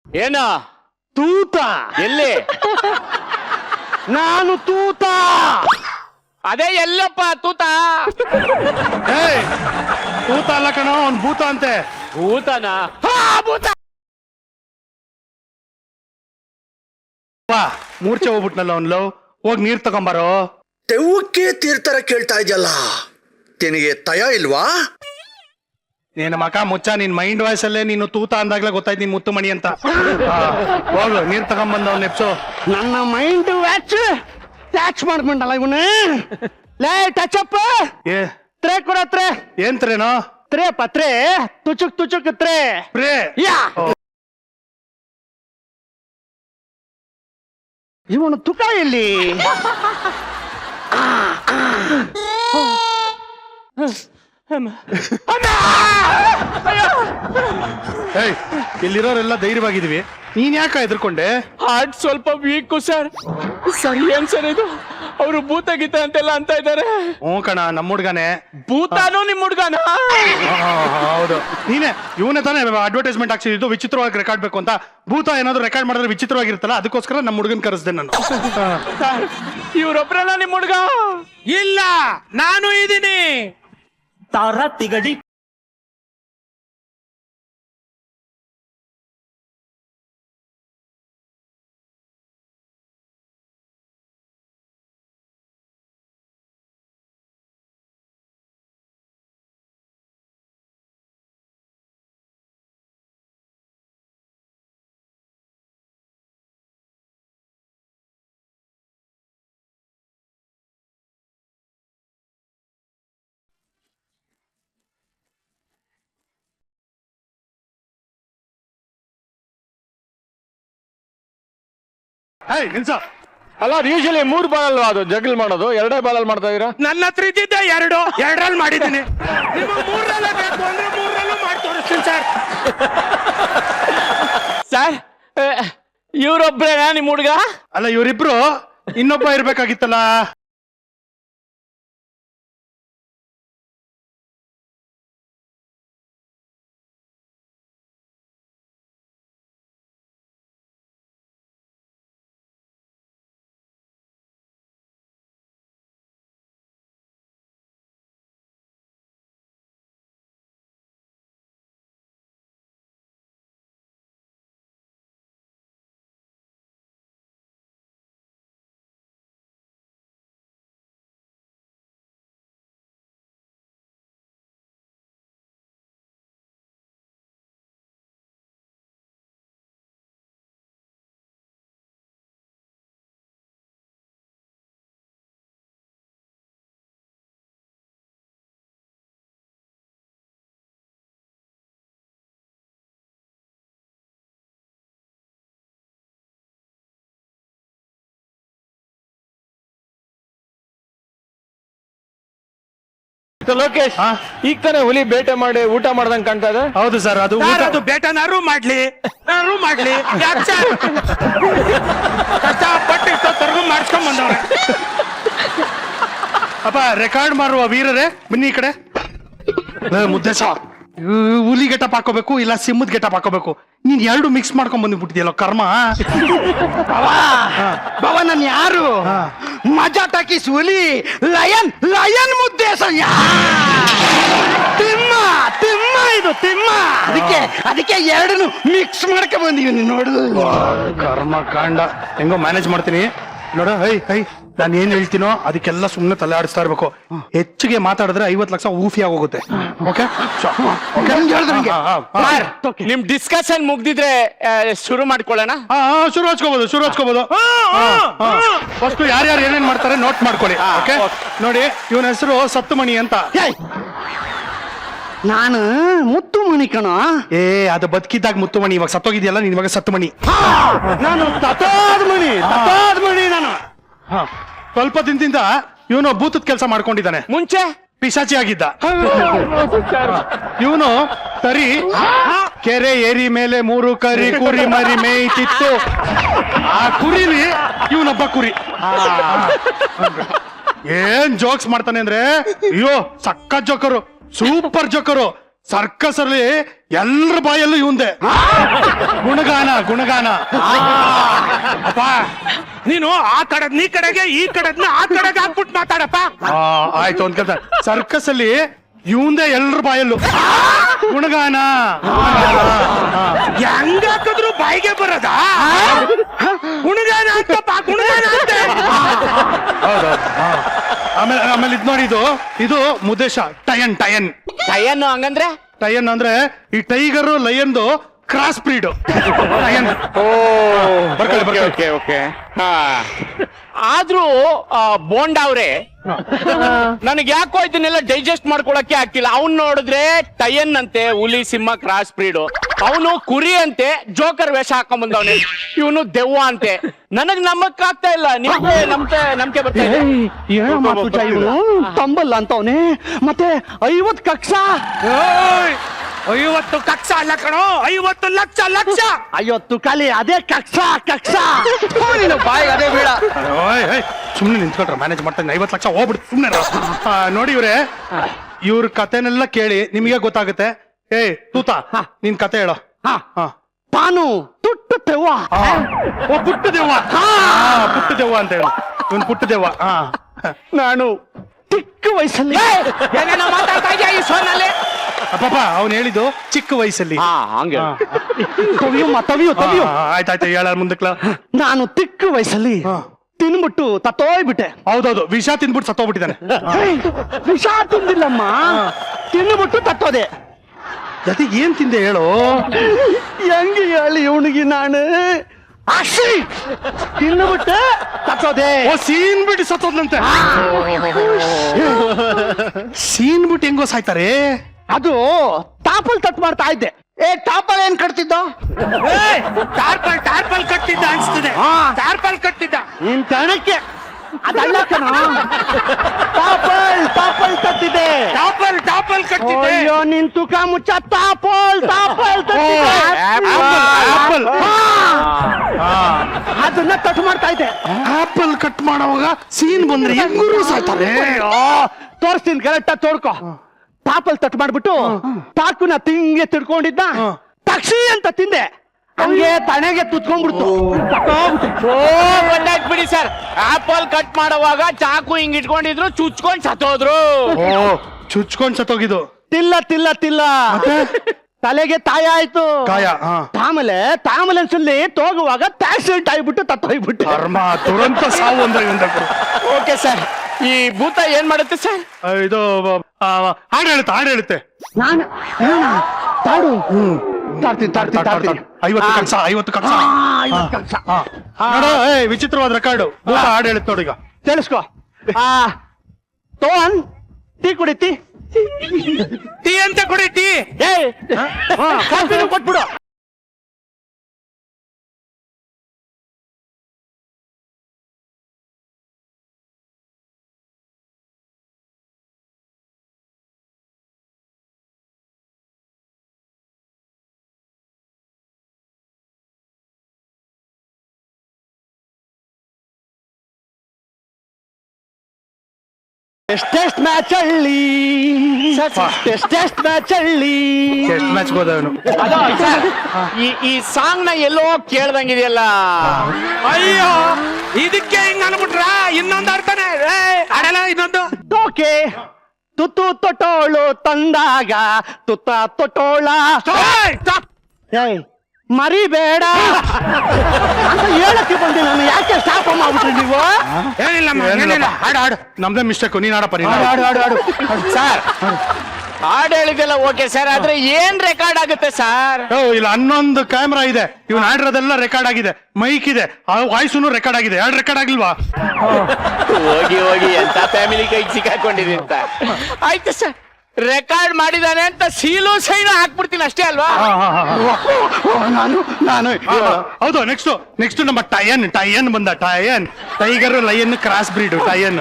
ಏನ ತೂತ ಎಲ್ಲಿ? ನಾನು ತೂತ. ಅದೇ ಎಲ್ಲಪ್ಪ ತೂತ? ಏಯ್ ತೂತ ಅಲ್ಲ ಕಣೋ, ಅವ್ನ್ ಭೂತ ಅಂತೆ. ಭೂತನ? ಭೂತ. ವಾ ಮೂರ್ಛೆ ಹೋಗ್ಬಿಟ್ನಲ್ಲ ಅವ್ನ್ ಲವ್. ಹೋಗ್ ನೀರ್ ತಗೊಂಬಾರೋ. ತೆವ್ವಕ್ಕೆ ತೀರ್ತರ ಕೇಳ್ತಾ ಇದೆಯಲ್ಲ, ನಿನಗೆ ತಯ ಇಲ್ವಾ? ನೀನ್ ಮಕ ಮುಚ್ಚ. ನಿನ್ ಮೈಂಡ್ ವಾಯ್ಸ್ ಅಲ್ಲೇ ನೀನು ತೂತ ಅಂದಾಗ್ಲೇ ಗೊತ್ತಾಯ್ತು ನೀನ್ ಮುತ್ತುಮಣಿ ಅಂತ. ಹೋಗು ನೀರ್ ತಗೊಂಬಂದ ಅವ್ನ ನೆಪ್ಸು. ನನ್ನ ಮೈಂಡ್ ಟ್ಯಾಚ್ ಮಾಡ್ಕೊಂಡಲ್ಲ ಇವನು. ಲೇ ಟಚ್ ಅಪ್ ಏ ತ್ರೇ ಕೊಡ ತ್ರೇ. ಏನ್ ತ್ರೇನೋ? ತ್ರೇ ಪತ್ರೇ ತುಚುಕ್ ತುಚುಕ್ ತ್ರೇ. ಪ್ರೇ ಯಾ ಇವನು ತುಕ ಎಲ್ಲಿ? ಏಯ್ ಇಲ್ಲಿರೋರೆಲ್ಲ ಧೈರ್ಯವಾಗಿದೀವಿ, ನೀನ್ ಯಾಕ ಹೆದರ್ಕೊಂಡೆ? ಹಾರ್ಟ್ ಸ್ವಲ್ಪ ವೀಕು ಸರ್. ಸರ್ ಏನ್ ಸರ್ ಇದು? ಅವರು ಭೂತ ಗೀತ ಅಂತೆಲ್ಲ ಅಂತ ಇದ್ದಾರೆ. ಹ್ಞೂ ಕಣ, ನಮ್ಮ ಹುಡ್ಗನೇ. ಭೂತಾನು ನಿಮ್ ಹುಡ್ಗನ? ಹೌದು, ನೀನೆ ಇವನೇ ತಾನೇ ಅಡ್ವರ್ಟೈಸ್ಮೆಂಟ್ ಹಾಕ್ಸಿದ್ದು ವಿಚಿತ್ರವಾಗಿ ರೆಕಾರ್ಡ್ ಬೇಕು ಅಂತ. ಭೂತ ಏನಾದ್ರು ರೆಕಾರ್ಡ್ ಮಾಡಿದ್ರೆ ವಿಚಿತ್ರವಾಗಿರುತ್ತಲ್ಲ, ಅದಕ್ಕೋಸ್ಕರ ನಮ್ಮ ಹುಡುಗನ್ ಕರೆಸ್ದೆ ನಾನು. ಇವ್ರೊಬ್ರಲ್ಲ ನಿಮ್ ಹುಡ್ಗ? ಇಲ್ಲ, ನಾನು ಇದೀನಿ. ತಾರ ತಿಗಡಿ ಹೇಯ್ ನಿಲ್ಸ. ಅಲ್ಲ ಯೂಶಲಿ 3 ಬಾಲ್ ಅಲ್ವಾ ಅದು ಜಗಲ್ ಮಾಡೋದು? 2 ಬಾಲಲ್ಲಿ ಮಾಡ್ತಾ ಇದೀರಾ? ನನ್ನ ಹತ್ರ ಇದ್ದಿದ್ದೆ 2 ಮಾಡಿದ್ದೀನಿ. ನಿಮಗೆ 3 ಬೇಕು ಅಂದ್ರೆ 3 ಮಾಡಿ ತೋರಿಸ್ತೀನಿ ಸರ್. ಸರ್ ಇವ್ರೊಬ್ರೇನಾ ನಿಮ್ ಹುಡ್ಗ? ಅಲ್ಲ ಇವರಿಬ್ರು ಇನ್ನೊಬ್ಬ ಇರ್ಬೇಕಾಗಿತ್ತಲ್ಲ. ಲೋಕೇಶ್ ಹಾ? ಈಗ ತಾನೇ ಹುಲಿ ಬೇಟೆ ಮಾಡಿ ಊಟ ಮಾಡ್ದಂಗ್ ಕಾಣ್ತಾ ಇದೆ. ಹೌದು ಸರ್, ಅದು ಸರ್ ಊಟ- ಅದು ಬೇಟನಾರು ಮಾಡ್ಲಿ ನಾರು ಮಾಡ್ಲಿ ಯಾಕ್ ಸರ್ ಕಷ್ಟಪಟ್ಟು ಇಷ್ಟೊತ್ತರ್ಗು ಮಾಡ್ಸ್ಕೊಂಡ್ ಬಂದವ್ರೆ. ಅಪ್ಪ ರೆಕಾರ್ಡ್ ಮಾರುವ ವೀರರೇ ಬನ್ನಿ ಈ ಕಡೆ. ಮುದ್ದೆ ಸಾ ಹುಲಿ ಗೆಟಪ್ ಹಾಕೋಬೇಕು ಇಲ್ಲ ಸಿಂಹದ ಗೆಟಪ್ ಹಾಕೋಬೇಕು. ನೀನ್ ಎರಡು ಮಿಕ್ಸ್ ಮಾಡ್ಕೊಂಡ್ ಬಂದ್ಬಿಟ್ಟಿದ್ಯಲ್ಲ ಕರ್ಮ. ಬಾವ ನನ್ ಯಾರು ಮಜಾ ಟಾಕೀಸ್ ಹುಲಿ ಲಯನ್ ಲಯನ್ ಮುದ್ದೆ ತಿಮ್ಮ ತಿಮ್ಮ ಇದು ತಿಮ್ಮ ಅದಕ್ಕೆ ಎರಡನ್ನು ಮಿಕ್ಸ್ ಮಾಡ್ಕೊಂಡ್ ಬಂದೀವಿ ನೋಡು. ಕರ್ಮ ಕಾಂಡ ಹೆಂಗೋ ಮ್ಯಾನೇಜ್ ಮಾಡ್ತೀನಿ ನೋಡ. ಹೈ ನಾನು ಏನ್ ಹೇಳ್ತೀನೋ ಅದಕ್ಕೆಲ್ಲ ಸುಮ್ಮನೆ ತಲೆ ಆಡಿಸ್ತಾ ಇರ್ಬೇಕು. ಹೆಚ್ಚಿಗೆ ಮಾತಾಡಿದ್ರೆ 50 ಲಕ್ಷ ಊಫಿ ಆಗೋಗುತ್ತೆ. ಓಕೆ ನಿಮ್ ಡಿಸ್ಕಷನ್ ಮುಗ್ದಿದ್ರೆ ಶುರು ಮಾಡ್ಕೊಳ್ಳೋಣ. ಶುರು ಹಚ್ಕೋಬಹುದು. ಫಸ್ಟ್ ಯಾರ್ಯಾರು ಏನೇನ್ ಮಾಡ್ತಾರೆ ನೋಟ್ ಮಾಡ್ಕೊಳ್ಳಿ. ಓಕೆ ನೋಡಿ, ಇವನ ಹೆಸರು ಸತ್ತುಮಣಿ ಅಂತ. ನಾನು ಮುತ್ತು ಮಣಿ ಕಣ. ಅದು ಬದುಕಿದ್ದಾಗ ಮುತ್ತುಮಣಿ, ಇವಾಗ ಸತ್ತೋಗಿದ್ಯಲ್ಲ ನೀನ್ ಇವಾಗ ಸತ್ತುಮಣಿ. ನಾನು ಮಣಿ ನಾನು. ಸ್ವಲ್ಪ ದಿನದಿಂದ ಇವನು ಭೂತದ ಕೆಲಸ ಮಾಡ್ಕೊಂಡಿದ್ದಾನೆ. ಮುಂಚೆ ಪಿಶಾಚಿ ಆಗಿದ್ದ. ಇವನು ತರಿ ಕೆರೆ ಏರಿ ಮೇಲೆ 3 ಕರಿ ಕುರಿ ಮರಿ ಮೇಯ್ತಿತ್ತು. ಆ ಕುರಿಲಿ ಇವನೊಬ್ಬ ಕುರಿ. ಏನ್ ಜೋಕ್ಸ್ ಮಾಡ್ತಾನೆ ಅಂದ್ರೆ ಅಯ್ಯೋ ಸಕ್ಕ ಜೋಕರು, ಸೂಪರ್ ಜೋಕರು. ಸರ್ಕಸ್ ಅಲ್ಲಿ ಎಲ್ಲರ ಬಾಯಲ್ಲೂ ಇವಂದೆ ಗುಣಗಾನ. ಅಪ್ಪ ನೀನು ಆ ಕಡೆದ್ ನೀ ಕಡೆಗೆ ಈ ಕಡೆದ್ನ ಆ ಕಡೆಗೆ ಹಾಕ್ಬಿಟ್ಟು ಮಾತಾಡಪ್ಪ. ಆಯ್ತು ಒಂದ್ ಕೆಲಸ, ಸರ್ಕಸ್ ಅಲ್ಲಿ ಇವಂದೆ ಎಲ್ಲರ ಬಾಯಲ್ಲೂ ಗುಣಗಾನ. ಹೆಂಗ್ ಹಾಕಿದ್ರು ಬಾಯಿಗೆ ಬರೋದ ಗುಣಗಾನ ಅಂತಪ್ಪ ಗುಣಗಾನ ಅಂತ. ಆಮೇಲೆ ಇದ್ ನೋಡಿ, ಇದು ಮುದ್ದೇಶ ಟಯನ್. ಟೈಯನ್ನು ಹಂಗಂದ್ರೆ ಟಯನ್ ಅಂದ್ರೆ ಈ tiger lion cross breed tigon. Okay. ಆದ್ರೂ ಬೋಂಡ ಅವ್ರೆ ನನಗೆ ಯಾಕೋ ಇದನ್ನೆಲ್ಲ ಡೈಜೆಸ್ಟ್ ಮಾಡ್ಕೊಳಕ್ಕೆ ಆಗ್ತಿಲ್ಲ. ಅವ್ನ್ ನೋಡಿದ್ರೆ ಟಯನ್ ಅಂತೆ, ಹುಲಿ ಸಿಂಹ ಕ್ರಾಸ್ ಬ್ರೀಡ್. ಅವನು ಕುರಿ ಅಂತೆ, ಜೋಕರ್ ವೇಷ ಹಾಕೊಂಡ್ ಬಂದವನೆ. ಇವನು ದೆವ್ವ ಅಂತೆ. ನನಗ್ ನಂಬಕ್ ಆಗ್ತಾ ಇಲ್ಲ. ನಿಮ್ಗೆ ನಂಬಿಕೆ ಬರ್ತಾ ಇದೆ? ತಂಬಲ್ಲ ಅಂತವನೇ ಮತ್ತೆ 50 ಕಕ್ಷ 50 ಕಕ್ಷ ಅಲ್ಲ ಕಣೋ 50 ಲಕ್ಷ 50 ಕಾಲಿ ಅದೇ ಕಕ್ಷ ನೀನು ಬಾಯಿಗೆ ಅದೇ ಬೇಡ. ಸುಮ್ನೆ ನಿಂತ್ಕೊಳ್ರ, ಮ್ಯಾನೇಜ್ ಮಾಡ್ತಾನೆ. 50 ಲಕ್ಷ ಹೋಗ್ಬಿಡ್ತು ಸುಮ್ನೆ. ನೋಡಿ ಇವ್ರ ಕತೆನೆಲ್ಲ ಕೇಳಿ ನಿಮಗೆ ಗೊತ್ತಾಗುತ್ತೆ. ತೂತ ನಿನ್ ಕತೆ ಹೇಳೋ. ತಾನು ತುಟ್ಟು ದೆವ್ವ. ಪುಟ್ಟ ದೆವ್ವ ಅಂತ ಹೇಳು. ಇವನ್ ಪುಟ್ಟ ದೆವ್ವ. ನಾನು ಚಿಕ್ಕ ವಯಸ್ಸಲ್ಲಿ ಏನೇನೋ ಮಾತಾಡ್ತಾ ಇದೆಯಾ ಈ ಸೋನಲ್ಲಿ? ಅಪ್ಪಪ್ಪ ಅವ್ನು ಹೇಳಿದ್ದು ಚಿಕ್ಕ ವಯಸ್ಸಲ್ಲಿ. ಹಂಗೆ ತವಿಯು ಆಯ್ತಾಯ್ತು ಹೇಳ ಮುಂದಕ್ಲ. ನಾನು ಚಿಕ್ಕ ವಯಸ್ಸಲ್ಲಿ ತಿನ್ಬಿಟ್ಟು ತತ್ತೋಯ್ಬಿಟ್ಟೆ. ಹೌದೌದು, ವಿಷ ತಿಂದ್ಬಿಟ್ಟು ಸತ್ತೋಗ್ಬಿಟ್ಟಿದ್ದಾನೆ. ವಿಷ ತಿಂದಿಲ್ಲಮ್ಮ, ತಿನ್ಬಿಟ್ಟು ತತ್ತೋದೆ. ಜೊತೆ ಏನ್ ತಿಂದೆ ಹೇಳು. ಹೆಂಗೆ ಹೇಳಿ ಇವನಿಗೆ ನಾನು ಅಕ್ಷಿ ತಿನ್ಬಿಟ್ಟು ತತ್ತೋದೆ. ಸೀನ್ ಬಿಟ್ಟು ಸತ್ತೋದ್ನಂತೆ. ಸೀನ್ ಬಿಟ್ಟು ಹೆಂಗೋ ಸಾಯ್ತಾರೆ. ಅದು ಟಾಪಲ್ ತಟ್ ಮಾಡ್ತಾ ಇದ್ದೆ. ಟಾಪಲ್ ಏನ್ ಕಟ್ತಿದ್ದ? ಟಾರ್ಪಲ್ ಕಟ್ಟಿದ್ದ ಅನ್ಸ್ತದೆ. ಟಾರ್ಪಲ್ ಕಟ್ಟಿದ್ದ. ನಿನ್ ತಣಕ್ಕೆ ಅದಲ್ಲ ಕಣ. ಟಾಪಲ್ ತಟ್ಟಿದೆ. ಟಾಪಲ್ ಕಟ್ಟಿದ್ದೆ. ಅಯ್ಯೋ ನಿನ್ ತುಕ ಮುಚ್ಚ. ಟಾಪಲ್ ತಟ್ಟಿದೆ. ಆಪಲ್ ಅದನ್ನ ಕಟ್ ಮಾಡ್ತಾ ಇದ್ದೆ. ಆಪಲ್ ಕಟ್ ಮಾಡೋವಾಗ ಸೀನ್ ಬಂದ್ರೆ ಹೆಂಗೂರು ಸಾಯ್ತಾರೆ. ತೋರಿಸ್ತೀನಿ ಕರೆಕ್ಟ್ ಆಗಿ ತೋಡ್ಕೊ. ಟಾಪಲ್ ತಟ್ ಮಾಡ್ಬಿಟ್ಟು ಟಾಕುನ ತಿಂಗೆ ತಿಡ್ಕೊಂಡಿದ್ದ. ತಕ್ಷಿ ಅಂತ ತಿಂದೆ, ಹಂಗೆ ತಣೆಗೆ ತುತ್ಕೊಂಡ್ಬಿಡ್ತು. ಬಿಡಿ ಸರ್, ಆಪಲ್ ಕಟ್ ಮಾಡುವಾಗ ಚಾಕು ಹಿಂಗ್ ಇಟ್ಕೊಂಡಿದ್ರು, ಚುಚ್ಕೊಂಡ್ ಸತ್ತೋದ್ರು. ಚುಚ್ಕೊಂಡ್ ಸತ್ತೋಗಿದ್ದು. ತಿಲ್ಲ ತಲೆಗೆ ತಾಯ ಆಯ್ತು. ಗಾಯ. ಆಮೇಲೆ ಅನ್ಸಲ್ಲಿ ತೋಗುವಾಗ ಆಕ್ಸಿಡೆಂಟ್ ಆಗ್ಬಿಟ್ಟು ತತ್ತೋಗ್ಬಿಟ್ಟು. ಕರ್ಮ, ದುರಂತ ಸಾವು ಅಂದ್ರೆ. ಓಕೆ ಸರ್, ಈ ಭೂತ ಏನ್ ಮಾಡುತ್ತೆ ಸರ್? ಇದು ಹಾಡು ಹೇಳುತ್ತೆ. ನಾನು ತಾಡು ತಾಡ್ತೀನಿ. 50 ಕಕ್ಷ. ನೋಡು, ವಿಚಿತ್ರವಾದ ರೆಕಾರ್ಡು. ಹಾಡು ಹೇಳುತ್ತೆ ನೋಡಿ. ಈಗ ತಿಳಿಸ್ಕೊ. ತೋನ್ ಟೀ ಕುಡಿತಿ. ಟೀ ಅಂತ ಕೊಡಿ ಟೀ. ಕೊಟ್ಬಿಡು. ಟೆಸ್ಟ್ ಮ್ಯಾಚ್ ಹಳ್ಳಿ ಟೆಸ್ಟ್ ಮ್ಯಾಚ್ ಹಳ್ಳಿ ಟೆಸ್ಟ್ ಮ್ಯಾಚ್ ಹೋದವನು. ಅದು ಸರ್, ಈ ಸಾಂಗ್ ನ ಎಲ್ಲೋ ಕೇಳ್ದಂಗಿದೆಯಲ್ಲ. ಅಯ್ಯೋ, ಇದಕ್ಕೆ ಹಿಂಗ್ ಅನ್ಬಿಟ್ರ ಇನ್ನೊಂದು ಅರ್ಥನೇ ಅಡಲ್ಲ ಇನ್ನೊಂದು. ಓಕೆ ತುತ್ತು ತೊಟ್ಟೋಳು ತಂದಾಗ ತುತ್ತ ತೊಟ್ಟೋಳ ಏಯ್, ಮರಿಬೇಡ ಅಂತ ಹೇಳಕ್ಕೆ ಬಂದೆ ನಾನು. ಯಾಕೆ ಸ್ಟಾಪ್ ಮಾಡ್ಬಿಟ್ರಿ ನೀವು? ಏನಿಲ್ಲ ಹಾಡು ಹಾಡು, ನಮ್ದೇ ಮಿಸ್ಟೇಕ್. ನೀನ್ ಆಡಪ್ಪ, ನೀನ್ ಹಾಡು ಹಾಡು ಹಾಡು ಸರ್. ಹಾಡು ಹೇಳಿದೆಲ್ಲ ಓಕೆ ಸರ್, ಆದ್ರೆ ಏನ್ ರೆಕಾರ್ಡ್ ಆಗುತ್ತೆ ಸರ್? ಇಲ್ಲ, 11 ಕ್ಯಾಮ್ರಾ ಇದೆ, ಇವ್ನು ಆಡಿರೋದೆಲ್ಲ ರೆಕಾರ್ಡ್ ಆಗಿದೆ, ಮೈಕ್ ಇದೆ, ವಾಯ್ಸೂನು ರೆಕಾರ್ಡ್ ಆಗಿದೆ. ಎರಡು ರೆಕಾರ್ಡ್ ಆಗಿಲ್ವಾ? ಹೋಗಿ ಹೋಗಿ ಎಂತ ಫ್ಯಾಮಿಲಿ ಕೈಗೆ ಸಿಕ್ಕಾಕೊಂಡಿದೆ ಅಂತ. ಆಯ್ತು ಸರ್, ರೆಕಾರ್ಡ್ ಮಾಡಿದಾನೆ ಅಂತ ಸೀಲು ಸೈನು ಹಾಕ್ಬಿಡ್ತೀನಿ ಅಷ್ಟೇ ಅಲ್ವಾ? ನಾನು ಹೌದು. ನೆಕ್ಸ್ಟ್ ನಮ್ಮ ಟಯನ್ ಬಂದ. Tiger lion cross breed tigon.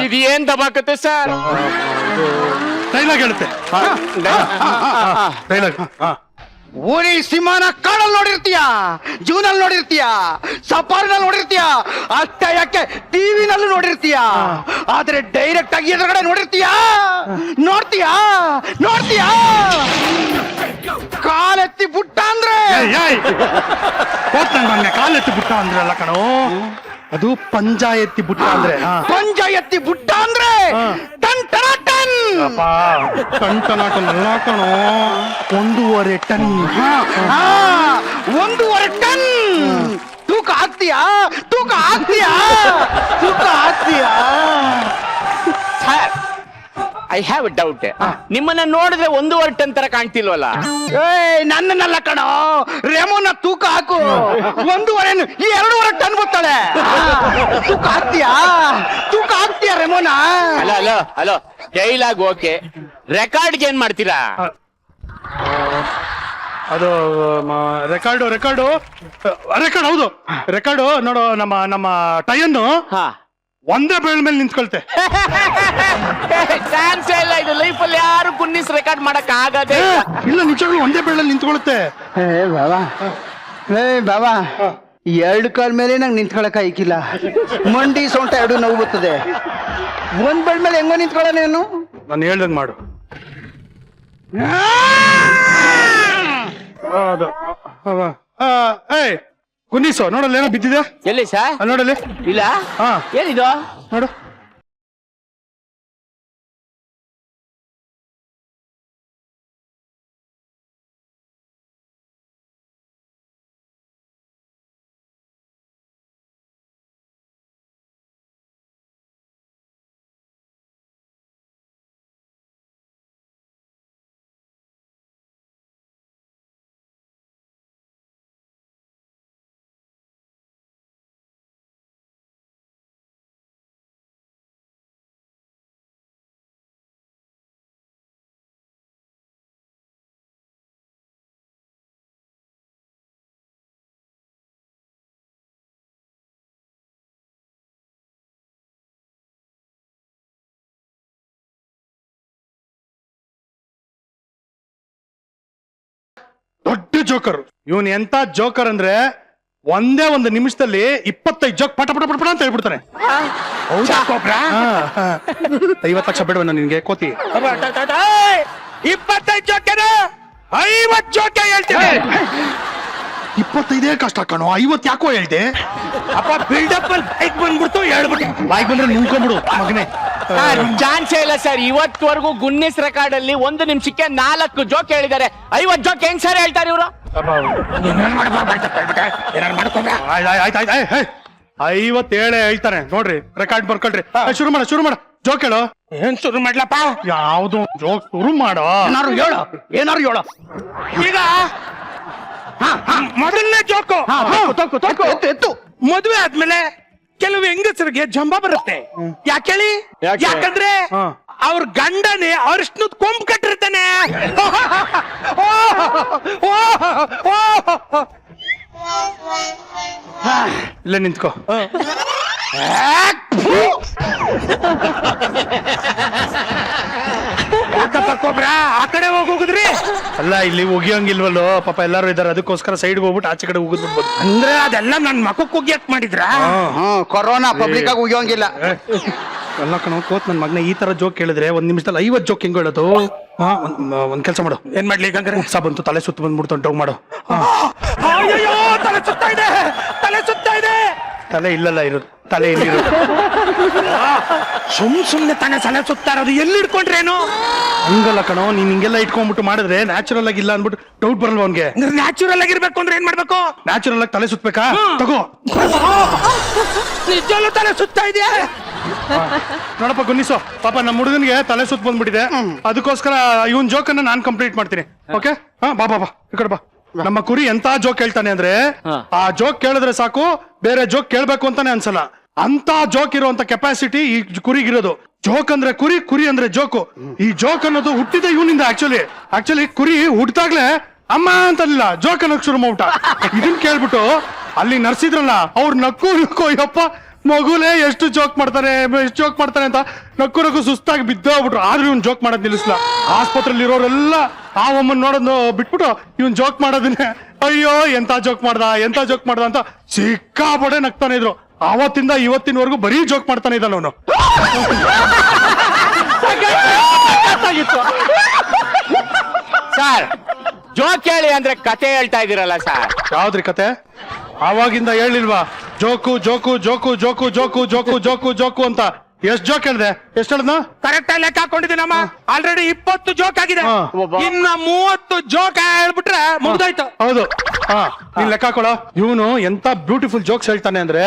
ಇದು ಏನ್ ದಬಾಕತ್ತೆ ಸರ್? ಡೈಲಾಗ್ ಹೇಳುತ್ತೆ. ಡೈಲಾಗ್ ಊರಿ ಸಿಂಹನ ಕಾಡಲ್ಲಿ ನೋಡಿರ್ತೀಯ, ಜೂನಲ್ಲಿ ನೋಡಿರ್ತೀಯ, ಸಫಾರಿನಲ್ಲಿ ನೋಡಿರ್ತೀಯ, ಅಷ್ಟೇ ಯಾಕೆ ಟಿವಿನಲ್ಲೂ ನೋಡಿರ್ತೀಯ. ಆದ್ರೆ ಡೈರೆಕ್ಟ್ ಆಗಿ ಎದುರುಗಡೆ ನೋಡ್ತೀಯಾ ಕಾಲೆತ್ತಿ ಬುಟ್ಟ ಅಂದ್ರೆ ಕಾಲೆತ್ತಿ ಬುಟ್ಟ ಅಂದ್ರಲ್ಲ ಕಣೋ, ಅದು ಪಂಚಾಯತಿ ಬುಟ್ಟ ಅಂದ್ರೆ. ಪಂಜ ಎತ್ತಿ ಬುಟ್ಟ ಅಂದ್ರೆ ಟನ್ ಟನ ಟನ್. ಟನ್ ಕಣೋ, 1.5 ಟನ್. 1.5 ಟನ್ ತೂಕ ಹಾಕ್ತೀಯಾ? Sir, I have a doubt. ನಿಮ್ಮನ್ನ ನೋಡಿದ್ರೆ 1.5 ಟನ್ ತರ ಕಾಣ್ತಿಲ್ವಲ್ಲ? ನನ್ನನ್ನೆಲ್ಲ ಕಣೋ, ರೆಮೋನ ತೂಕ ಹಾಕು. 1.5 ಈ 2.5 ಟನ್ ಬರ್ತಾಳೆ. ತೂಕ ಹಾಕ್ತೀಯಾ ರೆಮೋನ? ಹಲೋ ಡೈಲಾಗ್ ಓಕೆ, ರೆಕಾರ್ಡ್ಗೆ ಏನ್ ಮಾಡ್ತೀರಾ? ಅದು ರೆಕಾರ್ಡು ಹೌದು. ರೆಕಾರ್ಡು ನೋಡು, ನಮ್ಮ ಟೈಯನ್ನು ಹಾ, ಒಂದೇ ಬೇಳ ಮೇಲೆ ನಿಂತ್ಕೊಳ್ತೆ. ಚಾನ್ಸ್ ಇಲ್ಲ. ಇದು ಲೈಫ್ ಅಲ್ಲಿ ಯಾರು ಗುನ್ನಿಸ್ ರೆಕಾರ್ಡ್ ಮಾಡಕ್ ಆಗದೆ ಇಲ್ಲ, ನಿಜವಾಗ್ಲೂ ಒಂದೇ ಬೇಳಲ್ಲಿ ನಿಂತ್ಕೊಳುತ್ತೆ. ಬಾಬಾ 2 ಕಾಲ್ ಮೇಲೆ ನಂಗೆ ನಿಂತ್ಕೊಳಕ್ ಆಯ್ಕಿಲ್ಲ. ಮಂಡಿ ಸೊಂಟ 2 ನೋವು ಬರ್ತದೆ. ಒಂದ್ ಬೆಳ್ ಮೇಲೆ ಹೆಂಗೋ ನಿಂತ್ಕೊಳ್ಳ ನೀನು? ನಾನು ಹೇಳ್ದಂಗ್ ಮಾಡು. ಏಯ್ ಕುನ್ನಿಸು, ನೋಡಲ್ಲ ಏನೋ ಬಿದ್ದಿದೆ. ಎಲ್ಲಿ ಸರ್? ನೋಡಲ್ಲಿ. ಇಲ್ಲ. ಹಾ, ಏನಿದು? ನೋಡು. ದೊಡ್ಡ ಜೋಕರ್ ಇವನ್. ಎಂತ ಜೋಕರ್ ಅಂದ್ರೆ ಒಂದೇ ಒಂದು ನಿಮಿಷದಲ್ಲಿ 25 ಜೋಕ್ ಪಟ ಪಟ ಪಟ ಅಂತ ಹೇಳ್ಬಿಡ್ತಾನೆ. 50 ಲಕ್ಷ ಬೇಡವನ್ನ ನಿನ್ಗೆ ಕೋತಿ. 25 ಜೋಕೆನ 50 ಜೋಕೆ ಹೇಳ್ತೀನಿ. 25 ಕಷ್ಟ ಕಣೋ, 50 ಯಾಕೋ ಹೇಳ್ದೆ? ಅಪ್ಪ ಬಿಲ್ಡಪ್ ಅಲ್ಲಿ ಬೈಕ್ ಬಂದ್ಬಿಡ್ತು, ಹೇಳ್ಬಿಟ್ಟು ಬಾಯ್ಗೆ ಬಂದ್ರೆ ನಿಂತ್ಕೊಂಡ್ಬಿಡು ಮಗನೇ. ಚಾನ್ಸೇ ಇಲ್ಲ ಸರ್. ಇವತ್ವರೆಗೂ ಗುನ್ನಿಸ್ ರೆಕಾರ್ಡ್ ಅಲ್ಲಿ 1 ನಿಮಿಷಕ್ಕೆ 4 ಜೋಕ್ ಹೇಳಿದ್ದಾರೆ. 50 ಜೋಕ್ ಹೆಂಗ್ ಸರ್ ಹೇಳ್ತಾರೆ ಇವರು? 57 ಹೇಳ್ತಾರೆ ನೋಡ್ರಿ. ರೆಕಾರ್ಡ್ ಬರ್ಕೊಳ್ರಿ. ಶುರು ಮಾಡ ಜೋಕ್ ಹೇಳು. ಏನ್ ಶುರು ಮಾಡ್ಲಪ್ಪ? ಯಾವ್ದು ಜೋಕ್ ಶುರು ಮಾಡೋ. ಏನಾರು ಹೇಳು. ಈಗ ಮೊದಲನೇ ಜೋಕು. ಎತ್ತು. ಮದುವೆ ಆದ್ಮೇಲೆ ಕೆಲವು ಹೆಂಗಸರಿಗೆ ಜಂಬ ಬರುತ್ತೆ. ಯಾಕೇಳಿ? ಯಾಕಂದ್ರೆ ಅವ್ರ ಗಂಡನೇ ಅರ್ಶನದ ಕೊಂಬ್ ಕಟ್ಟಿರ್ತಾನೆ. ಇಲ್ಲೇ ನಿಂತ್ಕೋ. ಆ ಕಡೆ ಹೋಗುದ್ರಿ. ಅಲ್ಲ, ಇಲ್ಲಿ ಒಗಿಯಂಗಿಲ್ವಲ್ಲೋ ಪಾಪ, ಎಲ್ಲಾರು ಇದಾರೆ, ಅದಕ್ಕೋಸ್ಕರ ಸೈಡ್ ಹೋಗ್ಬಿಟ್ಟು ಆಚೆ ಕಡೆ ಹೋಗಿದ್ಬಿಡ್ಬೋದು. ಅಂದ್ರೆ ಅದೆಲ್ಲ ನನ್ ಮಖಕ್ಕೆ ಹೋಗ್ಯಾಕ್ ಮಾಡಿದ್ರ? ಕೊರೋನಾ ಪಬ್ಲಿಕ್ ಆಗಿ ಉಗಿಯೋಂಗಿಲ್ಲ. ಎಲ್ಲ ಕಣ ಕೋತ್ ನನ್ ಮಗನ ಈ ತರ ಜೋಕ್ ಕೇಳಿದ್ರೆ ಒಂದ್ ನಿಮಿಷದಲ್ಲಿ 50 ಜೋಕ್ ಹೆಂಗ್ ಹೇಳೋದು? ಹಾ ಒಂದ್ ಕೆಲಸ ಮಾಡು. ಏನ್ ಮಾಡ್ಲಿ ಈಗ ಹಂಗಾರೆ? ಬಂತು ತಲೆ ಸುತ್ತ ಬಂದ್ಬಿಡ್ತು ಡೌ ಮಾಡು. ಅಯ್ಯೋ ತಲೆ ಸುತ್ತಾ ಇದೆ, ತಲೆ ಸುತ್ತಾ ಇದೆ. ತಲೆ ಇಲ್ಲಲ್ಲ ಇರೋದು, ತಲೆ ಎಲ್ಲಿರೋದು? ಸುಮ್ನೆ ತಾನೇ ತಲೆ ಸುತ್ತಾ ಇರೋದು, ಎಲ್ಲಿ ಇಟ್ಕೊಂಡ್ರೇನು? ಹಂಗಲ್ಲ ಕಣೋ, ನೀನ್ ಹಿಂಗೆಲ್ಲ ಇಟ್ಕೊಂಡ್ಬಿಟ್ಟು ಮಾಡಿದ್ರೆ ನ್ಯಾಚುರಲ್ ಆಗಿ ಇಲ್ಲ ಅನ್ಬಿಟ್ಟು ಡೌಟ್ ಬರಲ್ವ ಅವ್ನ್ಗೆ? ನ್ಯಾಚುರಲ್ ಆಗಿರ್ಬೇಕು ಅಂದ್ರೆ ಏನ್ ಮಾಡ್ಬೇಕು? ನ್ಯಾಚುರಲ್ ಆಗಿ ತಲೆ ಸುತ್ತಬೇಕಾ? ತಗೋ ನಿಜಲ್ಲೂ ತಲೆ ಸುತ್ತಾ ಇದೆಯಾ? ನೋಡಪ್ಪ ಗುನ್ನಿಸು, ಪಾಪ ನಮ್ಮ ಹುಡುಗನ್ಗೆ ತಲೆ ಸುತ್ತ ಬಂದ್ಬಿಟ್ಟಿದೆ, ಅದಕ್ಕೋಸ್ಕರ ಇವನ್ ಜೋಕ್ ಅನ್ನ ನಾನ್ ಕಂಪ್ಲೀಟ್ ಮಾಡ್ತೀನಿ. ಓಕೆ? ಹಾ ಬಾ ಬಾ ಬಾ ಈ ಕಡೆ ಬಾ. ನಮ್ಮ ಕುರಿ ಎಂತ ಜೋಕ್ ಹೇಳ್ತಾನೆ ಅಂದ್ರೆ ಆ ಜೋಕ್ ಕೇಳಿದ್ರೆ ಸಾಕು, ಬೇರೆ ಜೋಕ್ ಕೇಳ್ಬೇಕು ಅಂತಾನೆ ಅನ್ಸಲ್ಲ. ಅಂತ ಜೋಕ್ ಇರುವಂತ ಕೆಪಾಸಿಟಿ ಈ ಕುರಿಗಿರೋದು. ಜೋಕ್ ಅಂದ್ರೆ ಕುರಿ, ಕುರಿ ಅಂದ್ರೆ ಜೋಕು. ಈ ಜೋಕ್ ಅನ್ನೋದು ಹುಟ್ಟಿದ ಇವನಿಂದ. ಆಕ್ಚುಲಿ ಕುರಿ ಹುಟ್ಟಿದಾಗ್ಲೇ ಅಮ್ಮ ಅಂತಲ್ಲ, ಜೋಕ್ ಅನ್ನೋಕ್ ಶುರು ಮಾಡ್ಬಿಟ್ಟ. ಇದನ್ ಕೇಳ್ಬಿಟ್ಟು ಅಲ್ಲಿ ನರ್ಸಿದ್ರಲ್ಲ ಅವ್ರು ನಕ್ಕು ಯಪ್ಪ ಮಗುಲೇ ಎಷ್ಟು ಜೋಕ್ ಮಾಡ್ತಾರೆ ಅಂತ ನಕ್ಕು ಸುಸ್ತಾಗಿ ಬಿದ್ದೋಗ್ಬಿಟ್ರು. ಆದ್ರೂ ಇವ್ನ್ ಜೋಕ್ ಮಾಡೋದ್ ನಿಲ್ಲಿಸ್ಲ. ಆಸ್ಪತ್ರೆಯಲ್ಲಿ ಇರೋರೆಲ್ಲ ಆ ಒಮ್ಮನ್ ನೋಡೋದು ಬಿಟ್ಬಿಟ್ಟು ಇವನ್ ಜೋಕ್ ಮಾಡೋದನ್ನೇ ಅಯ್ಯೋ ಎಂತ ಜೋಕ್ ಮಾಡ್ದ ಅಂತ ಸಿಕ್ಕಾಪಡೆ ನಗ್ತಾನೆ ಇದ್ರು. ಅವತ್ತಿಂದ ಇವತ್ತಿನವರೆಗೂ ಬರೀ ಜೋಕ್ ಮಾಡ್ತಾನೆ ಇದ್ದಾನ ಅವನು. ಸರ್ ಜೋಕ್ ಹೇಳಿ ಅಂದ್ರೆ ಕತೆ ಹೇಳ್ತಾ ಇದೀರಲ್ಲ ಸರ್. ಯಾವ್ದ್ರಿ ಕತೆ? ಆವಾಗಿಂದ ಹೇಳಿಲ್ವಾ joke joke joke joke joke joke joke joke ಅಂತ? ಎಷ್ಟ್ ಜೋಕ್ ಹೇಳ್ದೆ? ಎಷ್ಟ್ ಹೇಳ್ದ? ಕರೆಕ್ಟ್ ಆಗಿ ಲೆಕ್ಕ ಹಾಕೊಂಡಿದ್ದೀನಮ್ಮ. ಆಲ್ರೆಡಿ 20 ಜೋಕ್ ಆಗಿದೆ, ಇನ್ನ 30 ಜೋಕ್ ಹೇಳ್ಬಿಟ್ರೆ ಮುಗ್ದೋಯ್ತು. ಹೌದು, ಹಾ ನೀನ್ ಲೆಕ್ಕ ಹಾಕೊಳ್ಳೋ. ಇವನು ಎಂತ ಬ್ಯೂಟಿಫುಲ್ ಜೋಕ್ಸ್ ಹೇಳ್ತಾನೆ ಅಂದ್ರೆ,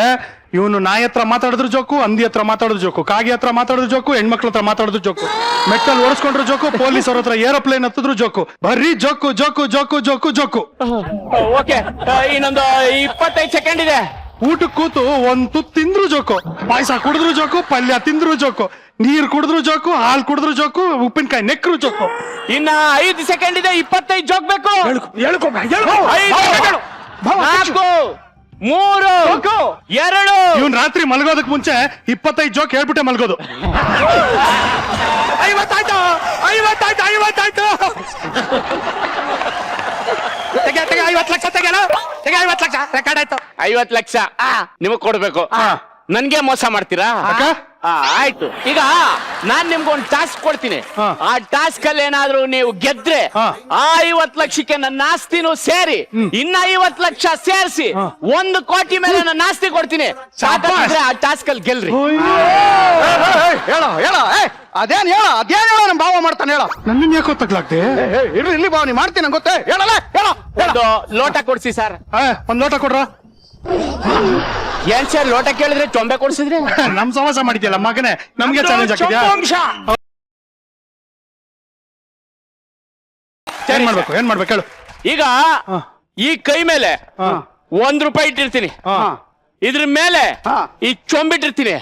ಇವನು ನಾಯಿ ಹತ್ರ ಮಾತಾಡಿದ್ರು ಜೋಕು, ಹಂದಿ ಹತ್ರ ಮಾತಾಡಿದ್ರು ಜೋಕು, ಕಾಗಿ ಹತ್ರ ಮಾತಾಡಿದ್ರು ಜೋಕು, ಹೆಣ್ಮಕ್ಳ ಹತ್ರ ಮಾತಾಡಿದ್ರು ಜೋಕು, ಮೆಟ್ಟಲ್ ಓಡಿಸ್ಕೊಂಡ್ರು ಜೋಕು, ಪೊಲೀಸ್ ಅವ್ರ ಹತ್ರ ಏರೋಪ್ಲೇನ್ ಹತ್ತಿದ್ರು ಜೋಕು. ಬರೀ joke joke joke joke joke. Okay, ಇನ್ನೊಂದು 25 ಸೆಕೆಂಡ್ ಇದೆ. ಊಟಕ್ಕೆ ಕೂತು ಒಂದ್ ತುತ್ತು ತಿಂದ್ರು ಜೋಕು, ಪಾಯಸ ಕುಡಿದ್ರು ಜೋಕು, ಪಲ್ಯ ತಿಂದ್ರು ಜೋಕು, ನೀರ್ ಕುಡಿದ್ರು ಜೋಕು, ಹಾಲ್ ಕುಡಿದ್ರು ಜೋಕು, ಉಪ್ಪಿನಕಾಯಿ ನೆಕ್ರು ಜೋಕು. ಇನ್ನ 5 ಸೆಕೆಂಡ್ ಇದೆ, 25 ಜೋಕ್ ಬೇಕು. 4 3 2 ಇವನ್ ರಾತ್ರಿ ಮಲಗೋದಕ್ ಮುಂಚೆ 25 ಜೋಕ್ ಹೇಳ್ಬಿಟ್ಟೆ ಮಲಗೋದು. 50 ಆಯ್ತು. 50 ಲಕ್ಷ ತೆಗೆಯಲ್ಲ, 50 ಲಕ್ಷ ರೆಕಾರ್ಡ್ ಆಯ್ತು. 50 ಲಕ್ಷ ನಿಮಗ್ ಕೊಡ್ಬೇಕು. ನನ್ಗೆ ಮೋಸ ಮಾಡ್ತೀರಾ? ಆಯ್ತು, ಈಗ ನಾನ್ ನಿಮ್ಗೊಂದು ಟಾಸ್ಕ್ ಕೊಡ್ತೀನಿ. ಆ ಟಾಸ್ಕ್ ಅಲ್ಲಿ ಏನಾದ್ರೂ ನೀವು ಗೆದ್ರೆ ಆ 50 ಲಕ್ಷಕ್ಕೆ ನನ್ನ ಆಸ್ತಿನೂ ಸೇರಿ ಇನ್ನ 50 ಲಕ್ಷ ಸೇರಿಸಿ 1 ಕೋಟಿ ಮೇಲೆ ನನ್ನ ಆಸ್ತಿ ಕೊಡ್ತೀನಿ. ಸಾಕಾದ್ರೆ ಆ ಟಾಸ್ಕ್ ಅಲ್ಲಿ ಗೆಲ್ರಿ. ಹೇಳ ಅದೇನ್ ಹೇಳ ನಮ್ ಭಾವ ಮಾಡ್ತಾನೆ. ಹೇಳ ನನ್ನ ಯಾಕೋ ತಗ್ಲಾಗ್ದೆ? ಇಲ್ಲಿ ಭಾವ ನೀ ಮಾಡ್ತೀನಿ ಗೊತ್ತೇ. ಹೇಳಲ್ಲ ಒಂದು ಲೋಟ ಕೊಡ್ಸಿ ಸರ್. ಒಂದ್ ಲೋಟ ಕೊಡ್ರ. ಏನ್ ಸರ್ ಲೋಟ ಕೇಳಿದ್ರೆ ಚೊಂಬೆ ಕೊಡ್ಸಿದ್ರಿ? ನಮ್ ಸಮಾಸ ಮಾಡಿದ್ಯಲ್ಲ ಮಗನೇ, ನಮ್ಗೆ ಚಾಲೆಂಜ್ ಹಾಕಿದ್ಯಾ? ಏನ್ ಮಾಡ್ಬೇಕು ಹೇಳು. ಈಗ ಈ ಕೈ ಮೇಲೆ 1 ರೂಪಾಯಿ ಇಟ್ಟಿರ್ತೀನಿ, ಇದ್ರ ಮೇಲೆ ಈ ಚೊಂಬಿಟ್ಟಿರ್ತೀನಿ.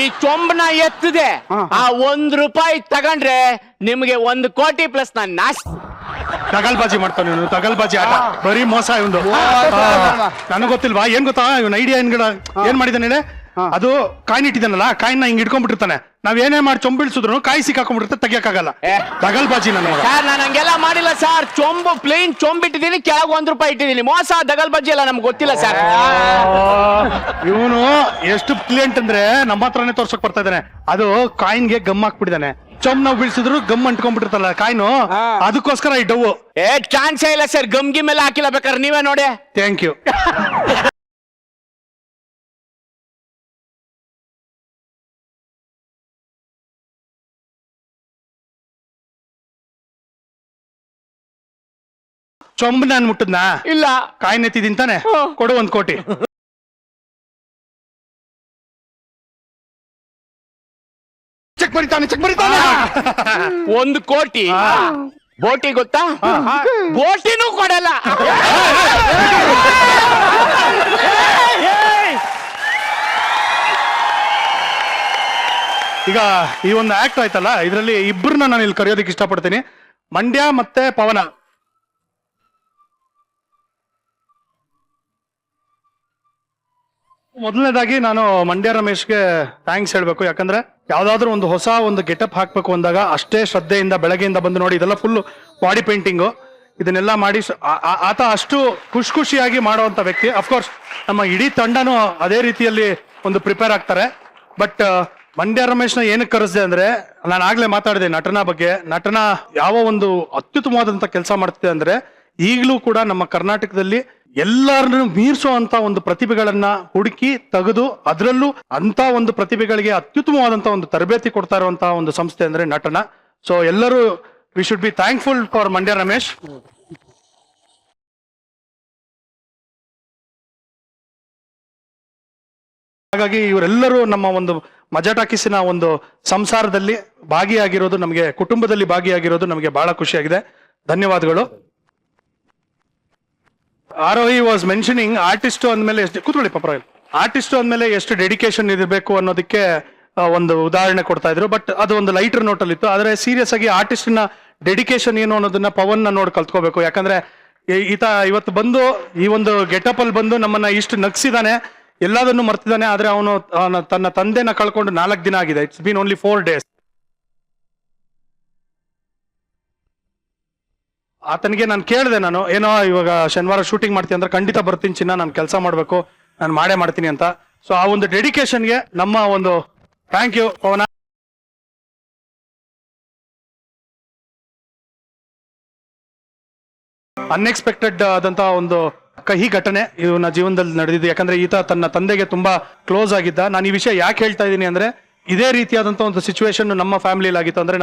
ಈ ಚೊಂಬನ ಎತ್ತದೆ ಆ 1 ರೂಪಾಯಿ ತಗೊಂಡ್ರೆ ನಿಮ್ಗೆ 1 ಕೋಟಿ ಪ್ಲಸ್ ನಾನು ನಾಶ್. ತಗಲ್ಬಾಜಿ ಮಾಡ್ತಾನೆ ಇವನು, ತಗಲ್ಬಾಜಿ ಆಟ, ಬರೀ ಮೋಸ ಇವಂದು. ನನಗ್ ಗೊತ್ತಿಲ್ವಾ ಏನ್ ಗೊತ್ತಾ ಇವನ್ ಐಡಿಯಾ? ಏನ್ ಮಾಡಿದಾನೆ ಹೇಳಿ? ಅದು ಕಾಯಿನ್ ಇಟ್ಟಿದ್ದಾನಲ್ಲ, ಕಾಯಿನ ಹಿಂಗ್ ಇಟ್ಕೊಂಡ್ಬಿಟ್ಟಿರ್ತಾನೆ. ನಾವ್ ಏನೇ ಮಾಡಿ ಚೊಂಬಿಳ್ಸಿದ್ರು ಕಾಯಿ ಸಿಕ್ಕಾಕೊಂಡ್ಬಿಡುತ್ತೆ, ತೆಗಿಯಕ್ಕಾಗಲ್ಲ. ದಗಲ್ಬಾಜಿ ನನ್ನ ಮಗ. ಸರ್ ನಾನು ಹಂಗೆಲ್ಲ ಮಾಡಿಲ್ಲ ಸರ್. ಚೊಂಬು ಪ್ಲೇನ್ ಚೊಂಬಿಟ್ಟಿದ್ದೀನಿ, ಕೆಳಗೆ 1 ರೂಪಾಯಿ ಇಟ್ಟಿದ್ದೀನಿ. ಮೋಸ ದಗಲ್ಬಾಜಿ ಎಲ್ಲ ನಮ್ಗೆ ಗೊತ್ತಿಲ್ಲ ಸರ್. ಇವನು ಎಷ್ಟು ಬ್ರಿಲಿಯಂಟ್ ಅಂದ್ರೆ ನಮ್ಮ ಹತ್ರನೇ ತೋರ್ಸಕ್ ಬರ್ತಾ ಇದ್ದಾನೆ. ಅದು ಕಾಯಿನ್ಗೆ ಗಮ್ ಹಾಕ್ಬಿಟ್ಟಿದ್ದಾನೆ. ಚೊಂಬ್ ನಾವು ಬೀಳ್ಸಿದ್ರು ಗಮ್ ಅಂಟ್ಕೊಂಡ್ಬಿಟ್ಟಿರ್ತಲ್ಲ ಕಾಯಿನು, ಅದಕ್ಕೋಸ್ಕರ ಈ ಡವ್. ಚಾನ್ಸೇ ಇಲ್ಲ ಸರ್, ಗಮ್ಗಿ ಮೇಲೆ ಹಾಕಿಲ್ಲ, ಬೇಕಾದ್ರೆ ನೀವೇ ನೋಡಿ. Thank you. ಚೊಂಬ್ ನಾನ್ ಮುಟ್ಟದ್ನಾ? ಇಲ್ಲ. ಕಾಯಿನ್ ಎತ್ತಿದೀನಿ ತಾನೆ, ಕೊಡು 1 ಕೋಟಿ. ಚೆಕ್ ಬರಿತಾನೆ 1 ಕೋಟಿ. ಬೋಟಿ ಗೊತ್ತಾ? ಬೋಟಿನೂ ಕೊಡಲ್ಲ. ಈಗ ಈ ಒಂದು ಆಕ್ಟ್ ಆಯ್ತಲ್ಲ, ಇದರಲ್ಲಿ ಇಬ್ಬರನ್ನ ನಾನು ಇಲ್ಲಿ ಕರೆಯೋದಕ್ಕೆ ಇಷ್ಟಪಡ್ತೀನಿ, ಮಂಡ್ಯ ಮತ್ತೆ ಪವನ. ಮೊದಲನೇದಾಗಿ ನಾನು ಮಂಡ್ಯ ರಮೇಶ್ಗೆ ಥ್ಯಾಂಕ್ಸ್ ಹೇಳ್ಬೇಕು. ಯಾಕಂದ್ರೆ ಯಾವ್ದಾದ್ರು ಒಂದು ಹೊಸ ಒಂದು ಗೆಟಪ್ ಹಾಕ್ಬೇಕು ಅಂದಾಗ ಅಷ್ಟೇ ಶ್ರದ್ಧೆಯಿಂದ ಬೆಳಗ್ಗೆಯಿಂದ ಬಂದು ನೋಡಿ, ಇದೆಲ್ಲ ಫುಲ್ ಬಾಡಿ ಪೇಂಟಿಂಗು, ಇದನ್ನೆಲ್ಲ ಮಾಡಿ ಆತ ಅಷ್ಟು ಖುಷಿಯಾಗಿ ಮಾಡುವಂತ ವ್ಯಕ್ತಿ. ಅಫ್ಕೋರ್ಸ್ ನಮ್ಮ ಇಡೀ ತಂಡನೂ ಅದೇ ರೀತಿಯಲ್ಲಿ ಒಂದು ಪ್ರಿಪೇರ್ ಆಗ್ತಾರೆ. ಬಟ್ ಮಂಡ್ಯ ರಮೇಶ್ನ ಏನಕ್ಕೆ ಕರೆಸಿದೆ ಅಂದ್ರೆ ನಾನು ಆಗ್ಲೇ ಮಾತಾಡಿದೆ ನಟನ ಬಗ್ಗೆ. ನಟನ ಯಾವ ಒಂದು ಅತ್ಯುತ್ತಮವಾದಂತ ಕೆಲಸ ಮಾಡ್ತಿದೆ ಅಂದ್ರೆ ಈಗಲೂ ಕೂಡ ನಮ್ಮ ಕರ್ನಾಟಕದಲ್ಲಿ ಎಲ್ಲರನ್ನು ಮೀರಿಸುವಂತ ಒಂದು ಪ್ರತಿಭೆಗಳನ್ನ ಹುಡುಕಿ ತೆಗೆದು ಅದರಲ್ಲೂ ಅಂತ ಒಂದು ಪ್ರತಿಭೆಗಳಿಗೆ ಅತ್ಯುತ್ತಮವಾದಂತ ಒಂದು ತರಬೇತಿ ಕೊಡ್ತಾ ಇರುವಂತಹ ಒಂದು ಸಂಸ್ಥೆ ಅಂದ್ರೆ ನಟನ. ಸೊ ಎಲ್ಲರೂ we should be thankful for Mandya Ramesh. ಹಾಗಾಗಿ ಇವರೆಲ್ಲರೂ ನಮ್ಮ ಒಂದು ಮಜಾ ಟಾಕೀಸಿನ ಒಂದು ಸಂಸಾರದಲ್ಲಿ ಭಾಗಿಯಾಗಿರೋದು ನಮಗೆ, ಕುಟುಂಬದಲ್ಲಿ ಭಾಗಿಯಾಗಿರೋದು ನಮಗೆ ಬಹಳ ಖುಷಿಯಾಗಿದೆ. ಧನ್ಯವಾದಗಳು. ಆರೋಹಿ ವಾಸ್ ಮೆನ್ಷನಿಂಗ್ ಆರ್ಟಿಸ್ಟ್ ಅಂದ್ಮೇಲೆ ಎಷ್ಟು ಕೂತ್ಕೊಳ್ಳಿ ಪಾಪ, ಆರ್ಟಿಸ್ಟ್ ಅಂದ್ಮೇಲೆ ಎಷ್ಟು ಡೆಡಿಕೇಶನ್ ಇರಬೇಕು ಅನ್ನೋದಕ್ಕೆ ಒಂದು ಉದಾಹರಣೆ ಕೊಡ್ತಾ ಇದ್ರು. ಬಟ್ ಅದು ಒಂದು ಲೈಟರ್ ನೋಟ್ ಅಲ್ಲಿ ಇತ್ತು. ಆದ್ರೆ ಸೀರಿಯಸ್ ಆಗಿ ಆರ್ಟಿಸ್ಟ್ ನ ಡೆಡಿಕೇಶನ್ ಏನು ಅನ್ನೋದನ್ನ ಪವನ್ ನ ನೋಡಿ ಕಲ್ತ್ಕೋಬೇಕು. ಯಾಕಂದ್ರೆ ಈತ ಇವತ್ತು ಬಂದು ಈ ಒಂದು ಗೆಟಪ್ ಅಲ್ಲಿ ಬಂದು ನಮ್ಮನ್ನ ಇಷ್ಟು ನಗ್ಸಿದಾನೆ, ಎಲ್ಲದನ್ನು ಮರ್ತಿದ್ದಾನೆ. ಆದ್ರೆ ಅವನು ತನ್ನ ತಂದೆನ ಕಳ್ಕೊಂಡು 4 ದಿನ ಆಗಿದೆ. It's been only 4 days. ಆತನಿಗೆ ನಾನು ಕೇಳಿದೆ, ನಾನು ಏನೋ ಇವಾಗ ಶನಿವಾರ ಶೂಟಿಂಗ್ ಮಾಡ್ತೀನಿ ಅಂದ್ರೆ ಖಂಡಿತ ಬರ್ತೀನಿ ಚಿನ್ನ, ನಾನು ಕೆಲಸ ಮಾಡ್ಬೇಕು, ನಾನು ಮಾಡೇ ಮಾಡ್ತೀನಿ ಅಂತ. ಸೊ ಆ ಒಂದು ಡೆಡಿಕೇಶನ್ಗೆ ನಮ್ಮ ಒಂದು ಥ್ಯಾಂಕ್ ಯು ಪವನ. ಅನ್ಎಕ್ಸ್ಪೆಕ್ಟೆಡ್ ಆದಂತಹ ಒಂದು ಕಹಿ ಘಟನೆ ಇವನ ಜೀವನದಲ್ಲಿ ನಡೆದಿದೆ. ಯಾಕಂದ್ರೆ ಈತ ತನ್ನ ತಂದೆಗೆ ತುಂಬಾ ಕ್ಲೋಸ್ ಆಗಿದ್ದ. ನಾನು ಈ ವಿಷಯ ಯಾಕೆ ಹೇಳ್ತಾ ಇದ್ದೀನಿ ಅಂದ್ರೆ ಇದೇ ರೀತಿಯಾದಂತ ಒಂದು ಸಿಚುವೇಶನ್ ನಮ್ಮ ಫ್ಯಾಮಿಲಿಯಲ್ಲಿ ಆಗಿತ್ತು. ಅಂದ್ರೆ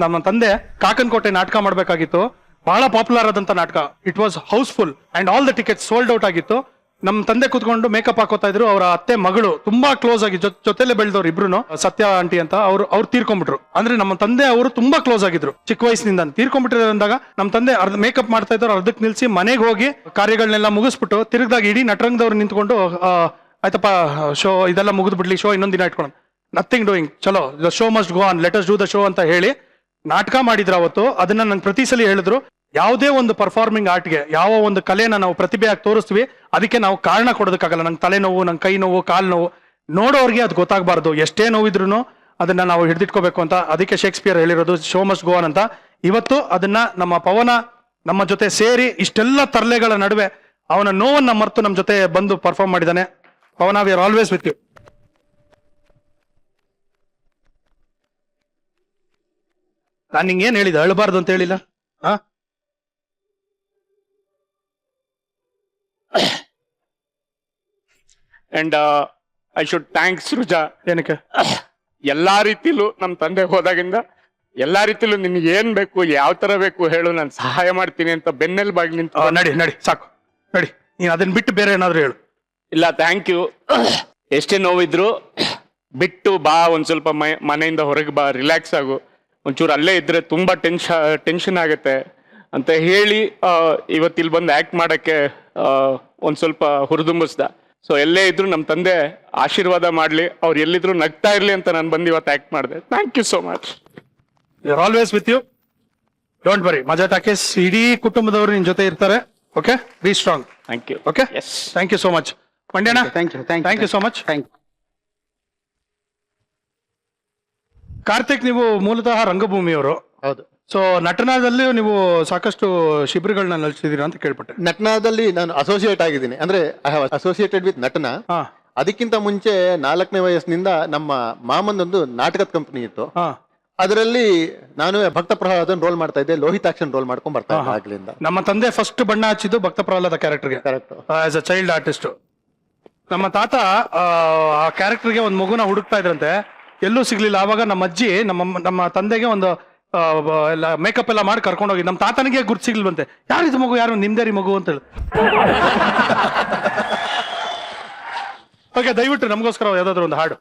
ನಮ್ಮ ತಂದೆ ಕಾಕನಕೋಟೆ ನಾಟಕ ಮಾಡ್ಬೇಕಾಗಿತ್ತು. ಬಹಳ ಪಾಪ್ಯುಲರ್ ಆದಂತ ನಾಟಕ. It was houseful and all the tickets sold out ಆಗಿತ್ತು. ನಮ್ಮ ತಂದೆ ಕೂತ್ಕೊಂಡು ಮೇಕಪ್ ಹಾಕೋತಾ ಇದ್ರು. ಅವರ ಅತ್ತೆ ಮಗಳು ತುಂಬಾ ಕ್ಲೋಸ್ ಆಗಿ ಜೊತೆಲೆ ಬೆಳೆದವ್ರು ಇಬ್ರು, ಸತ್ಯ ಆಂಟಿ ಅಂತ, ಅವ್ರು ತೀರ್ಕೊಂಡ್ಬಿಟ್ರು. ಅಂದ್ರೆ ನಮ್ಮ ತಂದೆ ಅವರು ತುಂಬಾ ಕ್ಲೋಸ್ ಆಗಿದ್ರು ಚಿಕ್ಕ ವಯಸ್ಸಿನಿಂದ. ತೀರ್ಕೊಂಡ್ಬಿಟ್ಟಿರೋ ಅಂದಾಗ ನಮ್ಮ ತಂದೆ ಮೇಕಪ್ ಮಾಡ್ತಾ ಇದ್ರು. ಅರ್ಧಕ್ಕೆ ನಿಲ್ಸಿ ಮನೆಗೆ ಹೋಗಿ ಕಾರ್ಯಗಳನ್ನೆಲ್ಲ ಮುಗಿಸ್ಬಿಟ್ಟು ತಿರುಗಿದಾಗ ಇಡೀ ನಟರಂಗದವ್ರು ನಿಂತ್ಕೊಂಡು ಆಯ್ತಪ್ಪ ಶೋ ಇದೆಲ್ಲ ಮುಗಿದು ಬಿಡ್ಲಿ, ಶೋ ಇನ್ನೊಂದ್ ದಿನ ಇಟ್ಕೊಂಡು, ನಥಿಂಗ್ ಡೂಯಿಂಗ್, ಚಲೋ the show must go on, let us do the show ಅಂತ ಹೇಳಿ ನಾಟಕ ಮಾಡಿದ್ರು ಅವತ್ತು. ಅದನ್ನ ನನ್ ಪ್ರತಿ ಸಲ ಹೇಳಿದ್ರು, ಯಾವುದೇ ಒಂದು ಪರ್ಫಾರ್ಮಿಂಗ್ ಆರ್ಟ್ಗೆ, ಯಾವ ಒಂದು ಕಲೆನ ನಾವು ಪ್ರತಿಭೆಯಾಗಿ ತೋರಿಸ್ತೀವಿ ಅದಕ್ಕೆ ನಾವು ಕಾರಣ ಕೊಡೋದಕ್ಕಾಗಲ್ಲ. ನಂಗೆ ತಲೆನೋವು, ನಂಗೆ ಕೈ ನೋವು, ಕಾಲು ನೋವು, ನೋಡೋರ್ಗೆ ಅದು ಗೊತ್ತಾಗಬಾರ್ದು. ಎಷ್ಟೇ ನೋವಿದ್ರು ಅದನ್ನ ನಾವು ಹಿಡಿದಿಟ್ಕೋಬೇಕು ಅಂತ. ಅದಕ್ಕೆ ಶೇಕ್ಸ್ಪಿಯರ್ ಹೇಳಿರೋದು ಶೋ ಮಸ್ಟ್ ಗೋ ಆನ್ ಅಂತ. ಇವತ್ತು ಅದನ್ನ ನಮ್ಮ ಪವನ ನಮ್ಮ ಜೊತೆ ಸೇರಿ ಇಷ್ಟೆಲ್ಲ ತರಲೆಗಳ ನಡುವೆ ಅವನ ನೋವನ್ನ ಮರೆತು ನಮ್ಮ ಜೊತೆ ಬಂದು ಪರ್ಫಾರ್ಮ್ ಮಾಡಿದ್ದಾನೆ. ಪವನ, we are always with you. ನಾನು ನಿಂಗೇನ್ ಹೇಳಿದೆ, ಅಳಬಾರ್ದು ಅಂತ ಹೇಳಿಲ್ಲ. ಹಾ, ಅಂಡ್ ಐ ಶುಡ್ ಥ್ಯಾಂಕ್ಸ್ ಸೃಜಾ. ಏನಕ್ಕೆ? ಎಲ್ಲಾ ರೀತಿಲೂ ನಮ್ ತಂದೆ ಹೋದಾಗಿಂದ ಎಲ್ಲಾ ರೀತಿಲೂ ನಿನ್ಗೆ ಏನ್ ಬೇಕು, ಯಾವ ತರ ಬೇಕು ಹೇಳು, ನಾನು ಸಹಾಯ ಮಾಡ್ತೀನಿ ಅಂತ ಬೆನ್ನೆಲುಬಾಗಿ ನಿಂತು. ನಡಿ ನಡಿ ಸಾಕು, ನಡಿ. ನೀನ್ ಅದನ್ನ ಬಿಟ್ಟು ಬೇರೆ ಏನಾದ್ರು ಹೇಳು. ಇಲ್ಲ, ಥ್ಯಾಂಕ್ ಯು. ಎಷ್ಟೇ ನೋವಿದ್ರು ಬಿಟ್ಟು ಬಾ, ಒಂದ್ ಸ್ವಲ್ಪ ಮನೆಯಿಂದ ಹೊರಗೆ ಬಾ, ರಿಲ್ಯಾಕ್ಸ್ ಆಗು, ಒಂಚೂರು ಅಲ್ಲೇ ಇದ್ರೆ ತುಂಬಾ ಟೆನ್ಷನ್ ಆಗುತ್ತೆ ಅಂತ ಹೇಳಿ ಇವತ್ತು ಇಲ್ಲಿ ಬಂದು ಆಕ್ಟ್ ಮಾಡಕ್ಕೆ ಒಂದ್ ಸ್ವಲ್ಪ ಹುರಿದುಂಬಿಸ್ದ. ಸೊ ಎಲ್ಲೇ ಇದ್ರು ನಮ್ಮ ತಂದೆ ಆಶೀರ್ವಾದ ಮಾಡ್ಲಿ, ಅವ್ರು ಎಲ್ಲಿದ್ರು ನಗ್ತಾ ಇರ್ಲಿ ಅಂತ ನಾನು ಬಂದು ಇವತ್ತು ಆಕ್ಟ್ ಮಾಡಿದೆ. Thank you so much. We are always with you, don't worry. Maja Talkies ಇಡೀ ಕುಟುಂಬದವರು ನಿನ್ ಜೊತೆ ಇರ್ತಾರೆ. Okay, be strong. Thank you. Okay, yes, thank you so much. ಮಂಡ್ಯಣ್ಣ, thank you so much. Karthik, ನೀವು ಮೂಲತಃ ರಂಗಭೂಮಿಯವರು. ಹೌದು. ಸೊ ನಟನದಲ್ಲಿ ನೀವು ಸಾಕಷ್ಟು ಶಿಬಿರಗಳನ್ನ ನಡೆಸಿದೀರಾ ಅಂತ ಕೇಳ್ಪಟ್ಟೆ. ನಟನದಲ್ಲಿ ನಾನು ಅಸೋಸಿಯೇಟ್ ಆಗಿದ್ದೀನಿ. ಅಂದ್ರೆ ಐ ಹ್ಯಾವ್ ಅಸೋಸಿಯೇಟೆಡ್ ವಿತ್ ನಟನ. ಹಾ ಅದಕ್ಕಿಂತ ಮುಂಚೆ 4ನೇ ವಯಸ್ಸಿನಿಂದ ನಮ್ಮ ಮಾಮಂದೊಂದು ನಾಟಕದ ಕಂಪನಿ ಇತ್ತು. ಹಾ, ಅದರಲ್ಲಿ ನಾನು ಭಕ್ತ ಪ್ರಹ್ಲಾದನ್ ರೋಲ್ ಮಾಡ್ತಾ ಇದ್ದೆ, ಲೋಹಿತಾಕ್ಷನ್ ರೋಲ್ ಮಾಡ್ಕೊಂಡ್ ಬರ್ತಾ ಇದ್ದೆ ಆಗ್ಲಿಂದ. ನಮ್ಮ ತಂದೆ ಫಸ್ಟ್ ಬಣ್ಣ ಹಚ್ಚಿದ್ದು ಭಕ್ತ ಪ್ರಹ್ಲಾದ ಕ್ಯಾರೆಕ್ಟರ್ಗೆ, correct, as a child artist. ನಮ್ಮ ತಾತ ಆ ಕ್ಯಾರೆಕ್ಟರ್ಗೆ ಒಂದು ಮಗುನ ಹುಡುಕ್ತಾ ಇದ್ರಂತೆ, ಎಲ್ಲೂ ಸಿಗ್ಲಿಲ್ಲ. ಆವಾಗ ನಮ್ಮ ಅಜ್ಜಿ ನಮ್ಮ ತಂದೆಗೆ ಒಂದು ಎಲ್ಲ ಮೇಕಪ್ ಎಲ್ಲ ಮಾಡಿ ಕರ್ಕೊಂಡು ಹೋಗಿ. ನಮ್ಮ ತಾತನಿಗೆ ಗುರ್ತು ಸಿಗ್ಲಿಲ್ವಂತೆ, ಯಾರಿದು ಮಗು, ಯಾರು ನಿಮ್ದೇರಿ ಮಗು ಅಂತ ಹೇಳಿ. ಓಕೆ, ದಯವಿಟ್ಟು ನಮಗೋಸ್ಕರ ಯಾವ್ದಾದ್ರು ಒಂದು ಹಾಡು.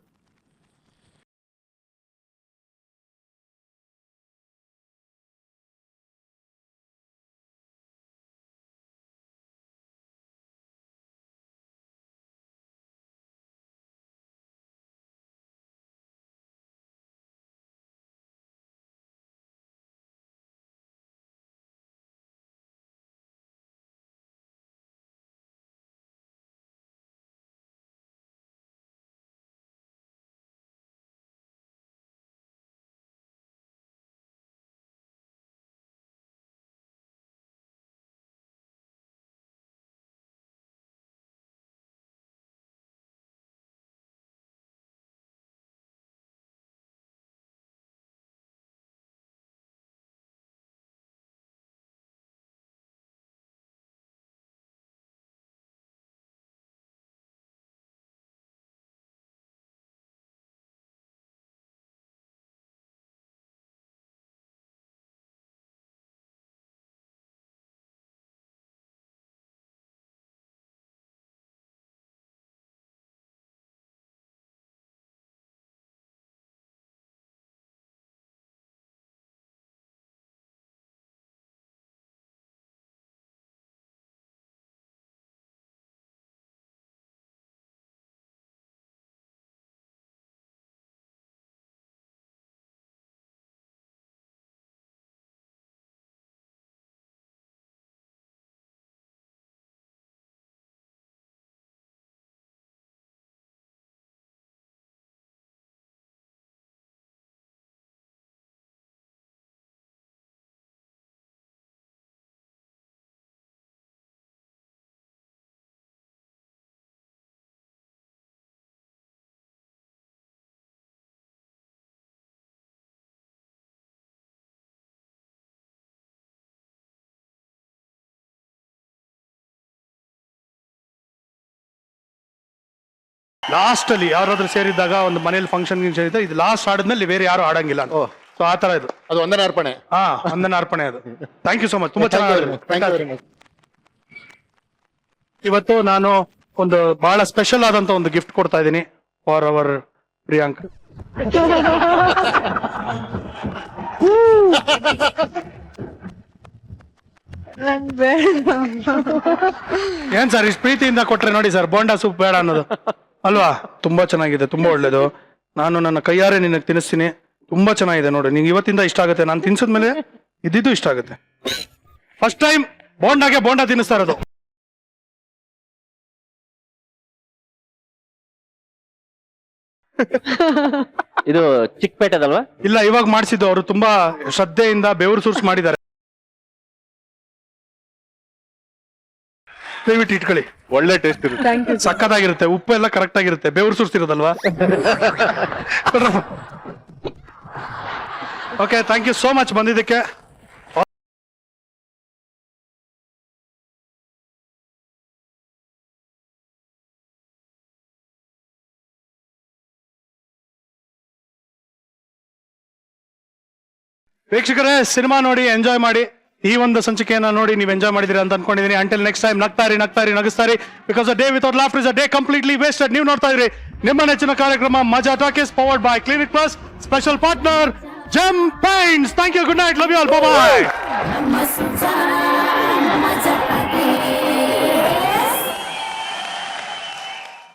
ಲಾಸ್ಟ್ ಅಲ್ಲಿ ಯಾರಾದ್ರೂ ಸೇರಿದ್ದಾಗ ಒಂದು ಮನೇಲಿ ಫಂಕ್ಷನ್ ಸೇರಿದ್ದ ಇದು ಲಾಸ್ಟ್ ಆಡಿದ್ಮೇಲೆ ಬೇರೆ ಯಾರು ಆಡಂಗಿಲ್ಲ ಅಂತ ಸೊ ಆ ತರ ಇದು ಅದು ಒಂದನೇ ಅರ್ಪಣೆ. ಹಾ ಒಂದನ ಅರ್ಪಣೆ ಅದು. ಥ್ಯಾಂಕ್ ಯು ಸೋ ಮಚ್, ತುಂಬಾ ಚೆನ್ನಾಗಿ. ಇವತ್ತು ನಾನು ಒಂದು ಬಹಳ ಸ್ಪೆಷಲ್ ಆದಂತ ಒಂದು ಗಿಫ್ಟ್ ಕೊಡ್ತಾ ಇದ್ದೀನಿ ಫಾರ್ ಅವರ್ ಪ್ರಿಯಾಂಕ್. ಏನ್ ಸರ್ ಇಷ್ಟು ಪ್ರೀತಿಯಿಂದ ಕೊಟ್ರೆ ನೋಡಿ ಸರ್, ಬೋಂಡಾ ಸೂಪ್ ಬೇಡ ಅನ್ನೋದು ಅಲ್ವಾ? ತುಂಬಾ ಚೆನ್ನಾಗಿದೆ, ತುಂಬಾ ಒಳ್ಳೇದು. ನಾನು ನನ್ನ ಕೈಯಾರೆ ನಿನಗೆ ತಿನ್ನಿಸ್ತೀನಿ. ತುಂಬಾ ಚೆನ್ನಾಗಿದೆ ನೋಡಿ, ನಿಂಗೆ ಇವತ್ತಿಂದ ಇಷ್ಟ ಆಗುತ್ತೆ. ನಾನು ತಿನ್ಸಿದ್ಮೇಲೆ ಇದ್ದಿದ್ದು ಇಷ್ಟ ಆಗುತ್ತೆ. ಫಸ್ಟ್ ಟೈಮ್ ಬೋಂಡಾಗೆ ಬೋಂಡಾ ತಿನ್ನಿಸ್ತಾ ಇರೋದು. ಇದು ಚಿಕ್ಕಪೇಟೆದಲ್ವಾ? ಇಲ್ಲ, ಇವಾಗ ಮಾಡಿಸಿದ್ದು. ಅವರು ತುಂಬಾ ಶ್ರದ್ಧೆಯಿಂದ ಬೆವರು ಸುರ್ಸ್ ಮಾಡಿದ್ದಾರೆ. ದಯವಿಟ್ಟು ಇಟ್ಕೊಳ್ಳಿ, ಒಳ್ಳೆ ಟೇಸ್ಟ್ ಇರುತ್ತೆ. ಸಕ್ಕತ್ತಾಗಿರುತ್ತೆ. ಉಪ್ಪು ಎಲ್ಲ ಕರೆಕ್ಟ್ ಆಗಿರುತ್ತೆ, ಬೆವರು ಸುರ್ಸಿರೋದಲ್ವಾ? Okay, thank you so much ಬಂದಿದ್ದಕ್ಕೆ. ವೀಕ್ಷಕರೇ, ಸಿನಿಮಾ ನೋಡಿ ಎಂಜಾಯ್ ಮಾಡಿ. ಈ ಒಂದು ಸಂಚಿಕೆಯನ್ನ ನೋಡಿ ನೀವು ಎಂಜಾಯ್ ಮಾಡಿದಿರಿ ಅಂತ ಅನ್ಕೊಂಡಿದ್ದೀನಿ. ಅಂಟಿಲ್ ನೆಕ್ಸ್ಟ್ ಟೈಮ್ ನಗ್ತಾರಿ ನಗಿಸ್ತಾರಿ. Because a day without laughter is a day completely wasted. ನೀವು ನೋಡ್ತಾ ಇದ್ರಿ ನಿಮ್ಮ ನೆಚ್ಚಿನ ಕಾರ್ಯಕ್ರಮ Maja Talkies, powered by Clinic Plus, special partner Gem Paints. Thank you, good night, love you all, bye by.